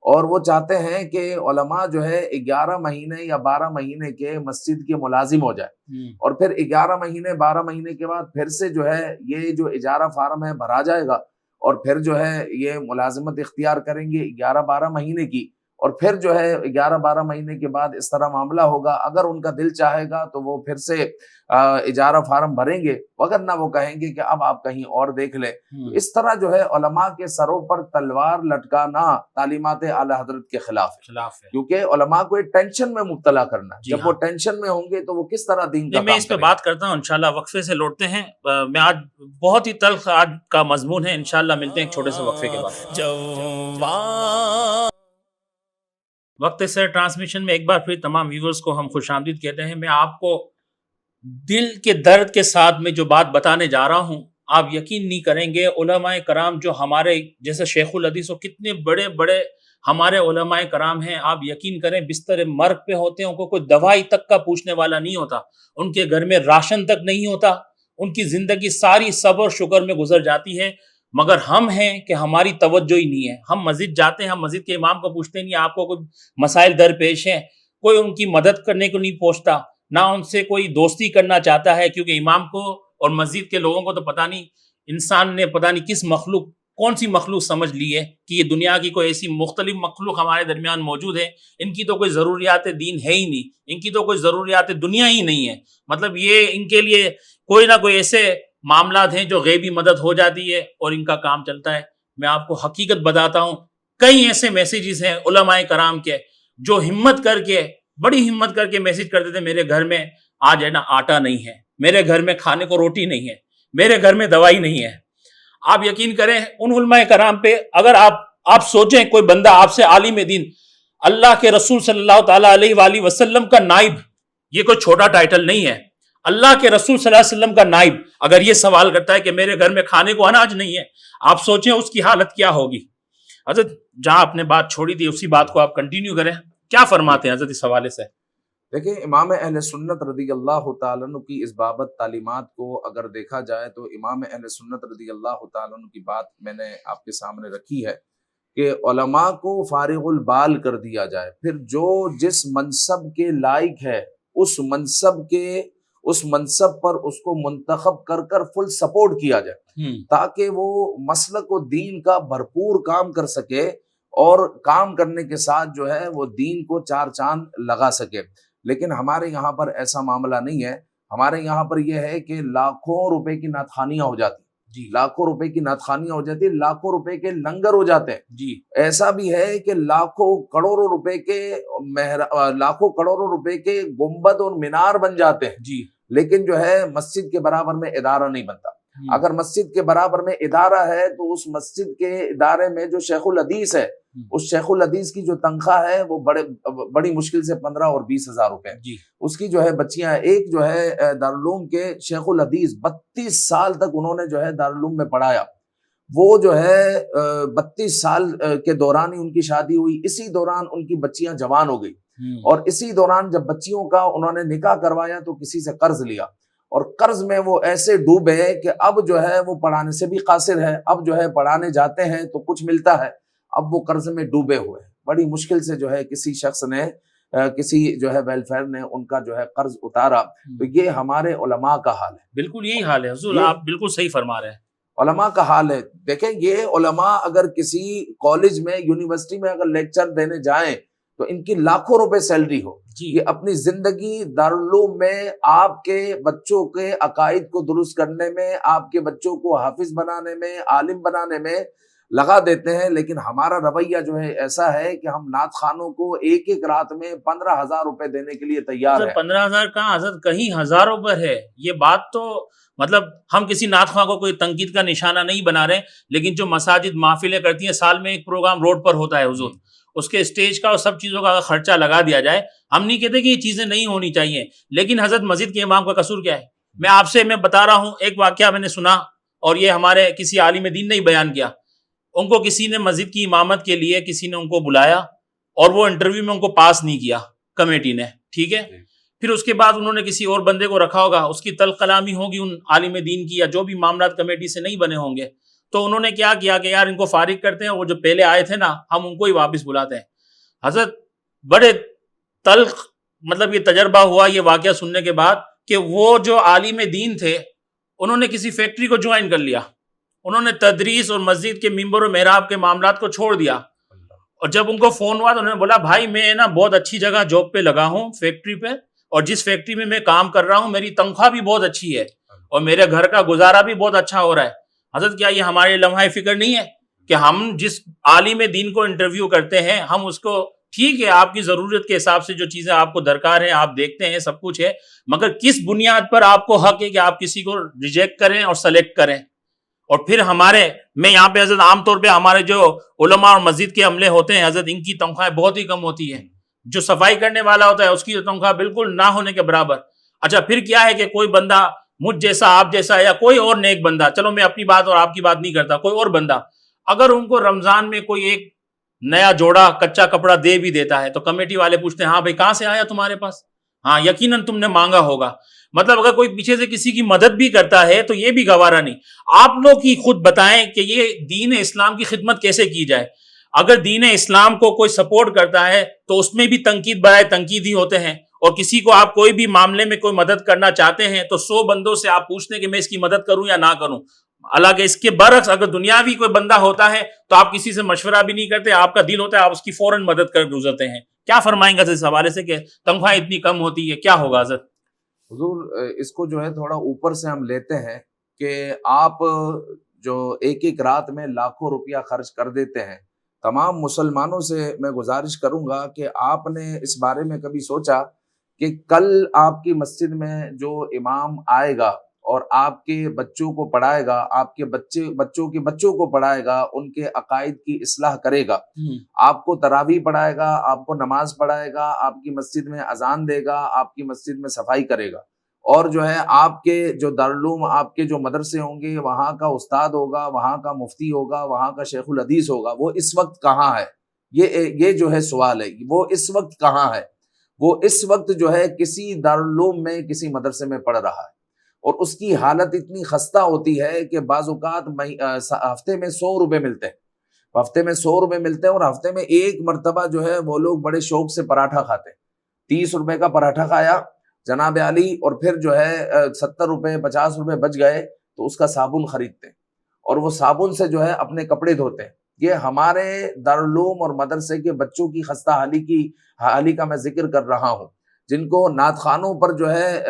اور وہ چاہتے ہیں کہ علماء جو ہے 11 مہینے یا 12 مہینے کے مسجد کے ملازم ہو جائے، اور پھر 11 مہینے 12 مہینے کے بعد پھر سے جو ہے یہ جو اجارہ فارم ہے بھرا جائے گا، اور پھر جو ہے یہ ملازمت اختیار کریں گے 11-12 مہینے کی، اور پھر جو ہے 11-12 مہینے کے بعد اس طرح معاملہ ہوگا. اگر ان کا دل چاہے گا تو وہ پھر سے اجارہ فارم بھریں گے، وگرنہ وہ کہیں گے کہ اب آپ کہیں اور دیکھ لیں. اس طرح جو ہے علماء کے سروں پر تلوار لٹکانا تعلیمات اعلی حضرت کے خلاف ہے، کیونکہ علماء کو ایک ٹینشن میں مبتلا کرنا. جب وہ ٹینشن میں ہوں گے تو وہ کس طرح دین کا کام میں اس پہ بات کرتا ہوں انشاءاللہ. وقفے سے لوٹتے ہیں. میں آج بہت ہی تلخ آج کا مضمون ہے، انشاءاللہ ملتے ہیں ایک چھوٹے سے وقفے کے بعد. وقت سے ٹرانسمیشن میں ایک بار پھر تمام ویورز کو ہم خوش آمدید کہتے ہیں. میں آپ کو دل کے درد کے ساتھ میں جو بات بتانے جا رہا ہوں، آپ یقین نہیں کریں گے. علماء کرام جو ہمارے جیسے شیخ الحدیث و کتنے بڑے بڑے ہمارے علماء کرام ہیں، آپ یقین کریں بستر مرگ پہ ہوتے ہیں، ان کو کوئی دوائی تک کا پوچھنے والا نہیں ہوتا، ان کے گھر میں راشن تک نہیں ہوتا، ان کی زندگی ساری صبر شکر میں گزر جاتی ہے. مگر ہم ہیں کہ ہماری توجہ ہی نہیں ہے. ہم مسجد جاتے ہیں، ہم مسجد کے امام کو پوچھتے نہیں آپ کو کوئی مسائل درپیش ہیں، کوئی ان کی مدد کرنے کو نہیں پہنچتا، نہ ان سے کوئی دوستی کرنا چاہتا ہے، کیونکہ امام کو اور مسجد کے لوگوں کو تو پتہ نہیں انسان نے پتہ نہیں کس مخلوق کون سی مخلوق سمجھ لی ہے کہ یہ دنیا کی کوئی ایسی مختلف مخلوق ہمارے درمیان موجود ہے. ان کی تو کوئی ضروریات دین ہے ہی نہیں، ان کی تو کوئی ضروریات دنیا ہی نہیں ہے. مطلب یہ ان کے لیے کوئی نہ کوئی ایسے معاملات ہیں جو غیبی مدد ہو جاتی ہے اور ان کا کام چلتا ہے. میں آپ کو حقیقت بتاتا ہوں، کئی ایسے میسیجز ہیں علماء کرام کے جو ہمت کر کے بڑی ہمت کر کے میسیج کرتے تھے میرے گھر میں آج ہے نا آٹا نہیں ہے، میرے گھر میں کھانے کو روٹی نہیں ہے، میرے گھر میں دوائی نہیں ہے. آپ یقین کریں ان علماء کرام پہ اگر آپ سوچیں کوئی بندہ آپ سے عالم دین اللہ کے رسول صلی اللہ تعالیٰ علیہ وآلہ وسلم کا نائب، یہ کوئی چھوٹا ٹائٹل نہیں ہے، اللہ کے رسول صلی اللہ علیہ وسلم کا نائب اگر یہ سوال کرتا ہے کہ میرے گھر میں کھانے کو اناج نہیں ہے، آپ سوچیں اس کی حالت کیا ہوگی. حضرت جہاں آپ نے بات چھوڑی تھی اسی بات کو آپ کنٹینیو کریں، کیا فرماتے ہیں حضرت اس حوالے سے؟ دیکھیں امام اہل سنت رضی اللہ تعالیٰ عنہ کی اس بابت تعلیمات کو اگر دیکھا جائے تو امام اہل سنت رضی اللہ تعالیٰ عنہ کی بات میں نے آپ کے سامنے رکھی ہے کہ علماء کو فارغ البال کر دیا جائے، پھر جو جس منصب کے لائق ہے اس منصب پر اس کو منتخب کر کر فل سپورٹ کیا جائے تاکہ وہ مسلک و دین کا بھرپور کام کر سکے اور کام کرنے کے ساتھ جو ہے وہ دین کو چار چاند لگا سکے. لیکن ہمارے یہاں پر ایسا معاملہ نہیں ہے. ہمارے یہاں پر یہ ہے کہ لاکھوں روپے کی نعتخوانیاں ہو جاتی ہیں، لاکھوں روپے کی نعتخوانیاں ہو جاتی ہیں، لاکھوں روپے کے لنگر ہو جاتے ہیں. ایسا بھی ہے کہ لاکھوں کروڑوں روپے کے گنبد اور مینار بن جاتے ہیں، لیکن جو ہے مسجد کے برابر میں ادارہ نہیں بنتا. اگر مسجد کے برابر میں ادارہ ہے تو اس مسجد کے ادارے میں جو شیخ الحدیث ہے، اس شیخ الحدیث کی جو تنخواہ ہے وہ بڑی مشکل سے 15 اور 20 ہزار روپے. اس کی جو ہے بچیاں، ایک جو ہے دارالعلوم کے شیخ الحدیث 32 سال تک انہوں نے جو ہے دارالعلوم میں پڑھایا، وہ جو ہے 32 سال کے دوران ہی ان کی شادی ہوئی، اسی دوران ان کی بچیاں جوان ہو گئی، اور اسی دوران جب بچیوں کا انہوں نے نکاح کروایا تو کسی سے قرض لیا، اور قرض میں وہ ایسے ڈوبے کہ اب جو ہے وہ پڑھانے سے بھی قاصر ہے. اب جو ہے پڑھانے جاتے ہیں تو کچھ ملتا ہے، اب وہ قرض میں ڈوبے ہوئے ہیں. بڑی مشکل سے جو ہے کسی شخص نے کسی جو ہے ویلفیئر نے ان کا جو ہے قرض اتارا. تو یہ ہمارے علماء کا حال ہے. بالکل یہی حال ہے حضور، آپ بالکل صحیح فرما رہے ہیں. علماء کا حال ہے. دیکھیں یہ علماء اگر کسی کالج میں یونیورسٹی میں اگر لیکچر دینے جائیں تو ان کی لاکھوں روپے سیلری ہو، یہ اپنی زندگی دارالعلوم میں آپ کے بچوں کے عقائد کو درست کرنے میں، آپ کے بچوں کو حافظ بنانے میں، عالم بنانے میں لگا دیتے ہیں. لیکن ہمارا رویہ جو ہے ایسا ہے کہ ہم نعت خوانوں کو ایک ایک رات میں 15,000 روپے دینے کے لیے تیار ہیں. 15,000 کہاں حضرت، کہیں ہزاروں پر ہے. یہ بات تو مطلب ہم کسی نعت خواں کو کوئی تنقید کا نشانہ نہیں بنا رہے، لیکن جو مساجد محفلیں کرتی ہیں، سال میں ایک پروگرام روڈ پر ہوتا ہے حضور، اس کے اسٹیج کا اور سب چیزوں کا خرچہ لگا دیا جائے. ہم نہیں کہتے کہ یہ چیزیں نہیں ہونی چاہیے، لیکن حضرت مسجد کے امام کا قصور کیا ہے؟ میں بتا رہا ہوں ایک واقعہ میں نے سنا، اور یہ ہمارے کسی عالم دین نے بیان کیا. ان کو کسی نے مسجد کی امامت کے لیے کسی نے ان کو بلایا، اور وہ انٹرویو میں ان کو پاس نہیں کیا کمیٹی نے، ٹھیک ہے. پھر اس کے بعد انہوں نے کسی اور بندے کو رکھا ہوگا، اس کی تلخ کلامی ہوگی ان عالم دین کی، یا جو بھی معاملات کمیٹی سے نہیں بنے ہوں گے. تو انہوں نے کیا کیا کہ یار ان کو فارغ کرتے ہیں، وہ جو پہلے آئے تھے نا ہم ان کو ہی واپس بلاتے ہیں. حضرت بڑے تلخ مطلب یہ تجربہ ہوا یہ واقعہ سننے کے بعد کہ وہ جو عالم دین تھے انہوں نے کسی فیکٹری کو جوائن کر لیا، انہوں نے تدریس اور مسجد کے ممبر و محراب کے معاملات کو چھوڑ دیا، اور جب ان کو فون ہوا تو انہوں نے بولا بھائی میں نا بہت اچھی جگہ جاب پہ لگا ہوں فیکٹری پہ, اور جس فیکٹری میں کام کر رہا ہوں میری تنخواہ بھی بہت اچھی ہے اور میرے گھر کا گزارا بھی بہت اچھا ہو رہا ہے. حضرت کیا یہ ہمارے لمحہ فکر نہیں ہے کہ ہم جس عالم دین کو انٹرویو کرتے ہیں ہم اس کو, ٹھیک ہے آپ کی ضرورت کے حساب سے جو چیزیں آپ کو درکار ہیں آپ دیکھتے ہیں سب کچھ ہے, مگر کس بنیاد پر آپ کو حق ہے کہ آپ کسی کو ریجیکٹ کریں اور سلیکٹ کریں؟ اور پھر میں یہاں پہ حضرت عام طور پہ ہمارے جو علماء اور مسجد کے عملے ہوتے ہیں حضرت ان کی تنخواہیں بہت ہی کم ہوتی ہیں. جو صفائی کرنے والا ہوتا ہے اس کی تنخواہ بالکل نہ ہونے کے برابر. اچھا پھر کیا ہے کہ کوئی بندہ مجھ جیسا آپ جیسا یا کوئی اور نیک بندہ, چلو میں اپنی بات اور آپ کی بات نہیں کرتا, کوئی اور بندہ اگر ان کو رمضان میں کوئی ایک نیا جوڑا کچا کپڑا دے بھی دیتا ہے تو کمیٹی والے پوچھتے ہیں ہاں بھائی کہاں سے آیا تمہارے پاس, ہاں یقیناً تم نے مانگا ہوگا. مطلب اگر کوئی پیچھے سے کسی کی مدد بھی کرتا ہے تو یہ بھی گوارا نہیں. آپ لوگ ہی خود بتائیں کہ یہ دین اسلام کی خدمت کیسے کی جائے؟ اگر دین اسلام کو کوئی سپورٹ کرتا ہے تو اس میں بھی تنقید برائے تنقید ہی ہوتے ہیں, اور کسی کو آپ کوئی بھی معاملے میں کوئی مدد کرنا چاہتے ہیں تو 100 بندوں سے آپ پوچھتے ہیں کہ میں اس کی مدد کروں یا نہ کروں. حالانکہ اس کے برعکس اگر دنیاوی کوئی بندہ ہوتا ہے تو آپ کسی سے مشورہ بھی نہیں کرتے, آپ کا دل ہوتا ہے آپ اس کی فوراً مدد کر گزرتے ہیں. کیا فرمائیں گے اس حوالے سے کہ تنخواہ اتنی کم ہوتی ہے, کیا ہوگا حضرت؟ حضور اس کو جو ہے تھوڑا اوپر سے ہم لیتے ہیں کہ آپ جو ایک ایک رات میں لاکھوں روپیہ خرچ کر دیتے ہیں. تمام مسلمانوں سے میں گزارش کروں گا کہ آپ نے اس بارے میں کبھی سوچا کہ کل آپ کی مسجد میں جو امام آئے گا اور آپ کے بچوں کو پڑھائے گا, آپ کے بچوں کے بچوں کو پڑھائے گا, ان کے عقائد کی اصلاح کرے گا, آپ کو تراویح پڑھائے گا, آپ کو نماز پڑھائے گا, آپ کی مسجد میں اذان دے گا, آپ کی مسجد میں صفائی کرے گا, اور جو ہے آپ کے جو دارالعلوم آپ کے جو مدرسے ہوں گے وہاں کا استاد ہوگا, وہاں کا مفتی ہوگا, وہاں کا شیخ الحدیث ہوگا, وہ اس وقت کہاں ہے؟ یہ جو ہے سوال ہے, وہ اس وقت کہاں ہے؟ وہ اس وقت جو ہے کسی دارالعلوم میں کسی مدرسے میں پڑھ رہا ہے, اور اس کی حالت اتنی خستہ ہوتی ہے کہ بعض اوقات ہفتے میں 100 روپے ملتے ہیں, ہفتے میں 100 روپے ملتے ہیں, اور ہفتے میں ایک مرتبہ جو ہے وہ لوگ بڑے شوق سے پراٹھا کھاتے ہیں. 30 روپے کا پراٹھا کھایا جناب علی, اور پھر جو ہے 70 روپے 50 روپے بچ گئے تو اس کا صابن خریدتے ہیں, اور وہ صابن سے جو ہے اپنے کپڑے دھوتے ہیں. یہ ہمارے دارالعلوم اور مدرسے کے بچوں کی خستہ حالی کا میں ذکر کر رہا ہوں, جن کو نعت خوانوں پر جو ہے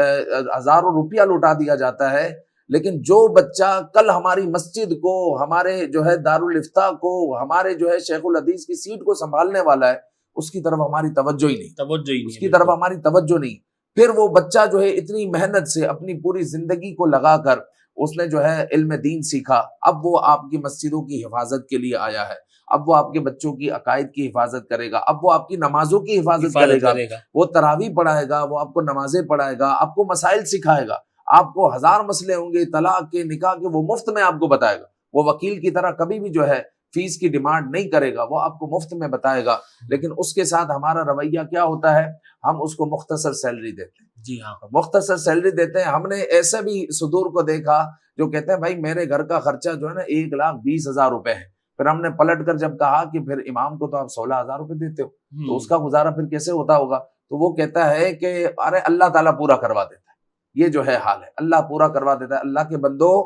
ہزاروں روپیہ لوٹا دیا جاتا ہے. لیکن جو بچہ کل ہماری مسجد کو, ہمارے جو ہے دارالافتاء کو, ہمارے جو ہے شیخ الحدیث کی سیٹ کو سنبھالنے والا ہے, اس کی طرف ہماری توجہ ہی نہیں, اس کی طرف ہماری توجہ نہیں. پھر وہ بچہ جو ہے اتنی محنت سے اپنی پوری زندگی کو لگا کر اس نے جو ہے علم دین سیکھا, اب وہ آپ کی مسجدوں کی حفاظت کے لیے آیا ہے, اب وہ آپ کے بچوں کی عقائد کی حفاظت کرے گا, اب وہ آپ کی نمازوں کی حفاظت کرے گا, وہ تراویح پڑھائے گا, وہ آپ کو نمازیں پڑھائے گا, آپ کو مسائل سکھائے گا, آپ کو 1000 مسئلے ہوں گے طلاق کے, نکاح کے, وہ مفت میں آپ کو بتائے گا. وہ وکیل کی طرح کبھی بھی جو ہے فیس کی ڈیمانڈ نہیں کرے گا, وہ آپ کو مفت میں بتائے گا. لیکن اس کے ساتھ ہمارا رویہ کیا ہوتا ہے؟ ہم اس کو مختصر سیلری دیتے ہیں. جی ہاں, مختصر سیلری دیتے ہیں. ہم نے ایسے بھی صدور کو دیکھا جو کہتے ہیں بھائی میرے گھر کا خرچہ جو ہے نا 1,20,000 روپے ہے. پھر ہم نے پلٹ کر جب کہا کہ پھر امام کو تو آپ 16,000 روپے دیتے ہو, تو اس کا گزارا پھر کیسے ہوتا ہوگا؟ تو وہ کہتا ہے کہ ارے اللہ تعالیٰ پورا کروا دیتا ہے. یہ جو ہے حال ہے, اللہ پورا کروا دیتا ہے. اللہ کے بندو,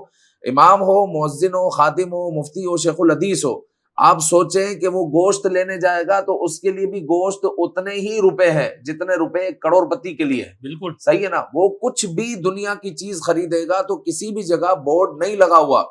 امام ہو, مؤذن ہو, خادم ہو, مفتی ہو, شیخ الحدیث ہو, آپ سوچیں کہ وہ گوشت لینے جائے گا تو اس کے لیے بھی گوشت اتنے ہی روپے ہے جتنے روپے ایک کروڑ پتی کے لیے ہے. بالکل صحیح ہے نا. وہ کچھ بھی دنیا کی چیز خریدے گا تو کسی بھی جگہ بورڈ نہیں لگا ہوا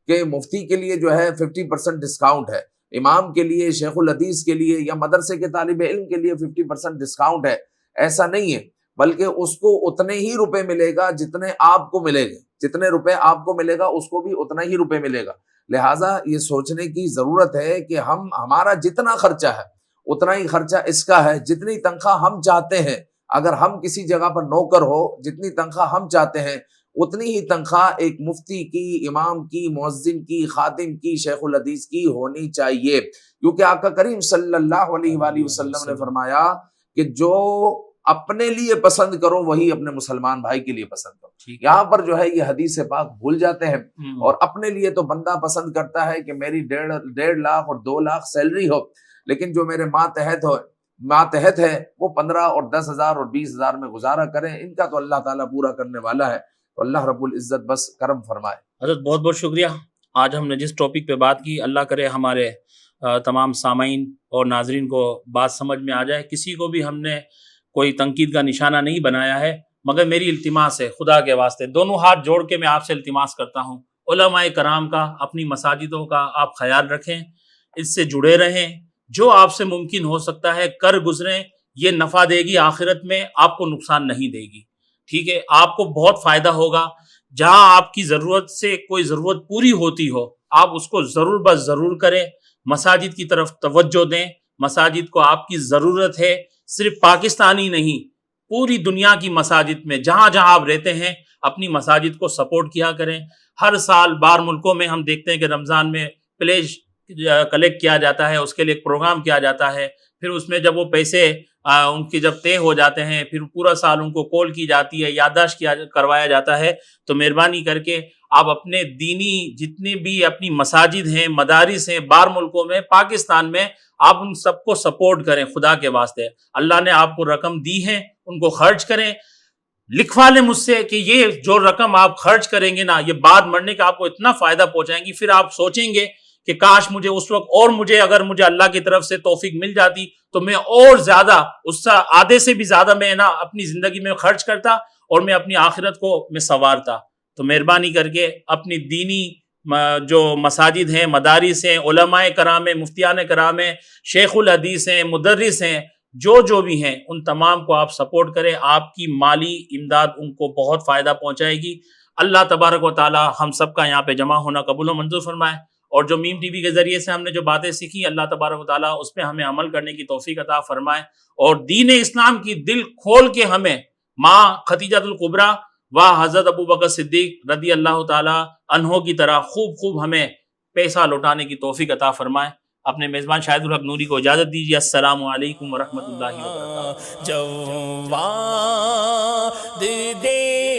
کہ مفتی کے لیے جو ہے 50% ڈسکاؤنٹ ہے, امام کے لیے, شیخ الحدیث کے لیے, یا مدرسے کے طالب علم کے لیے 50% ڈسکاؤنٹ ہے. ایسا نہیں ہے, بلکہ اس کو اتنے ہی روپے ملے گا جتنے آپ کو ملے گا, جتنے روپے آپ کو ملے گا اس کو بھی اتنا ہی روپے ملے گا. لہٰذا یہ سوچنے کی ضرورت ہے کہ ہمارا جتنا خرچہ ہے اتنا ہی خرچہ اس کا ہے. جتنی تنخواہ ہم چاہتے ہیں, اگر ہم کسی جگہ پر نوکر ہو, جتنی تنخواہ ہم چاہتے ہیں اتنی ہی تنخواہ ایک مفتی کی, امام کی, مؤذن کی, خادم کی, شیخ الحدیث کی ہونی چاہیے. کیونکہ آقا کریم صلی اللہ علیہ وآلہ وسلم نے فرمایا کہ جو اپنے لیے پسند کرو وہی اپنے مسلمان بھائی کے لیے پسند کرو. یہاں پر جو ہے یہ حدیث پاک بھول جاتے ہیں, اور اپنے لیے تو بندہ پسند کرتا ہے کہ میری 1.5 لاکھ اور 2 لاکھ سیلری ہو, لیکن جو میرے ماتحت ہے وہ 15 اور 10,000 اور 20,000 میں گزارا کریں. ان کا تو اللہ تعالیٰ پورا کرنے والا ہے, تو اللہ رب العزت بس کرم فرمائے. حضرت بہت بہت شکریہ. آج ہم نے جس ٹاپک پہ بات کی, اللہ کرے ہمارے تمام سامعین اور ناظرین کو بات سمجھ میں آ جائے. کسی کو بھی ہم نے کوئی تنقید کا نشانہ نہیں بنایا ہے، مگر میری التماس ہے خدا کے واسطے، دونوں ہاتھ جوڑ کے میں آپ سے التماس کرتا ہوں، علماء کرام کا، اپنی مساجدوں کا آپ خیال رکھیں، اس سے جڑے رہیں، جو آپ سے ممکن ہو سکتا ہے کر گزریں. یہ نفع دے گی آخرت میں، آپ کو نقصان نہیں دے گی. ٹھیک ہے، آپ کو بہت فائدہ ہوگا. جہاں آپ کی ضرورت سے کوئی ضرورت پوری ہوتی ہو آپ اس کو ضرور بس ضرور کریں. مساجد کی طرف توجہ دیں، مساجد کو آپ کی ضرورت ہے. صرف پاکستانی نہیں، پوری دنیا کی مساجد میں جہاں جہاں آپ رہتے ہیں اپنی مساجد کو سپورٹ کیا کریں. ہر سال باہر ملکوں میں ہم دیکھتے ہیں کہ رمضان میں پلیج کلیکٹ کیا جاتا ہے، اس کے لیے ایک پروگرام کیا جاتا ہے. پھر اس میں جب وہ پیسے ان کے جب طے ہو جاتے ہیں پھر پورا سال ان کو کال کی جاتی ہے، یادداشت کروایا جاتا ہے. تو مہربانی کر کے آپ اپنے دینی جتنے بھی اپنی مساجد ہیں، مدارس ہیں باہر ملکوں میں، پاکستان میں، آپ ان سب کو سپورٹ کریں خدا کے واسطے. اللہ نے آپ کو رقم دی ہے، ان کو خرچ کریں. لکھوا لیں مجھ سے کہ یہ جو رقم آپ خرچ کریں گے نا، یہ بعد مرنے کا آپ کو اتنا فائدہ پہنچائیں گی. پھر آپ سوچیں گے کہ کاش مجھے اس وقت اور اگر مجھے اللہ کی طرف سے توفیق مل جاتی تو میں اور زیادہ اس سے آدھے سے بھی زیادہ میں نا اپنی زندگی میں خرچ کرتا اور میں اپنی آخرت کو میں سنوارتا. تو مہربانی کر کے اپنی دینی جو مساجد ہیں، مدارس ہیں، علماء کرام ہیں، مفتیان کرام ہیں، شیخ الحدیث ہیں، مدرس ہیں، جو بھی ہیں ان تمام کو آپ سپورٹ کریں. آپ کی مالی امداد ان کو بہت فائدہ پہنچائے گی. اللہ تبارک و تعالی ہم سب کا یہاں پہ جمع ہونا قبول و منظور فرمائے. اور جو میم ٹی وی کے ذریعے سے ہم نے جو باتیں سیکھی اللہ تبارک و تعالی اس پہ ہمیں عمل کرنے کی توفیق عطا فرمائے. اور دین اسلام کی دل کھول کے ہمیں ماں خدیجہ الکبریٰ و حضرت ابو بکر صدیق رضی اللہ تعالی عنہ کی طرح خوب ہمیں پیسہ لوٹانے کی توفیق عطا فرمائے. اپنے میزبان شاہد الحق نوری کو اجازت دیجیے. السلام علیکم ورحمۃ اللہ وبرکاتہ. جواد دے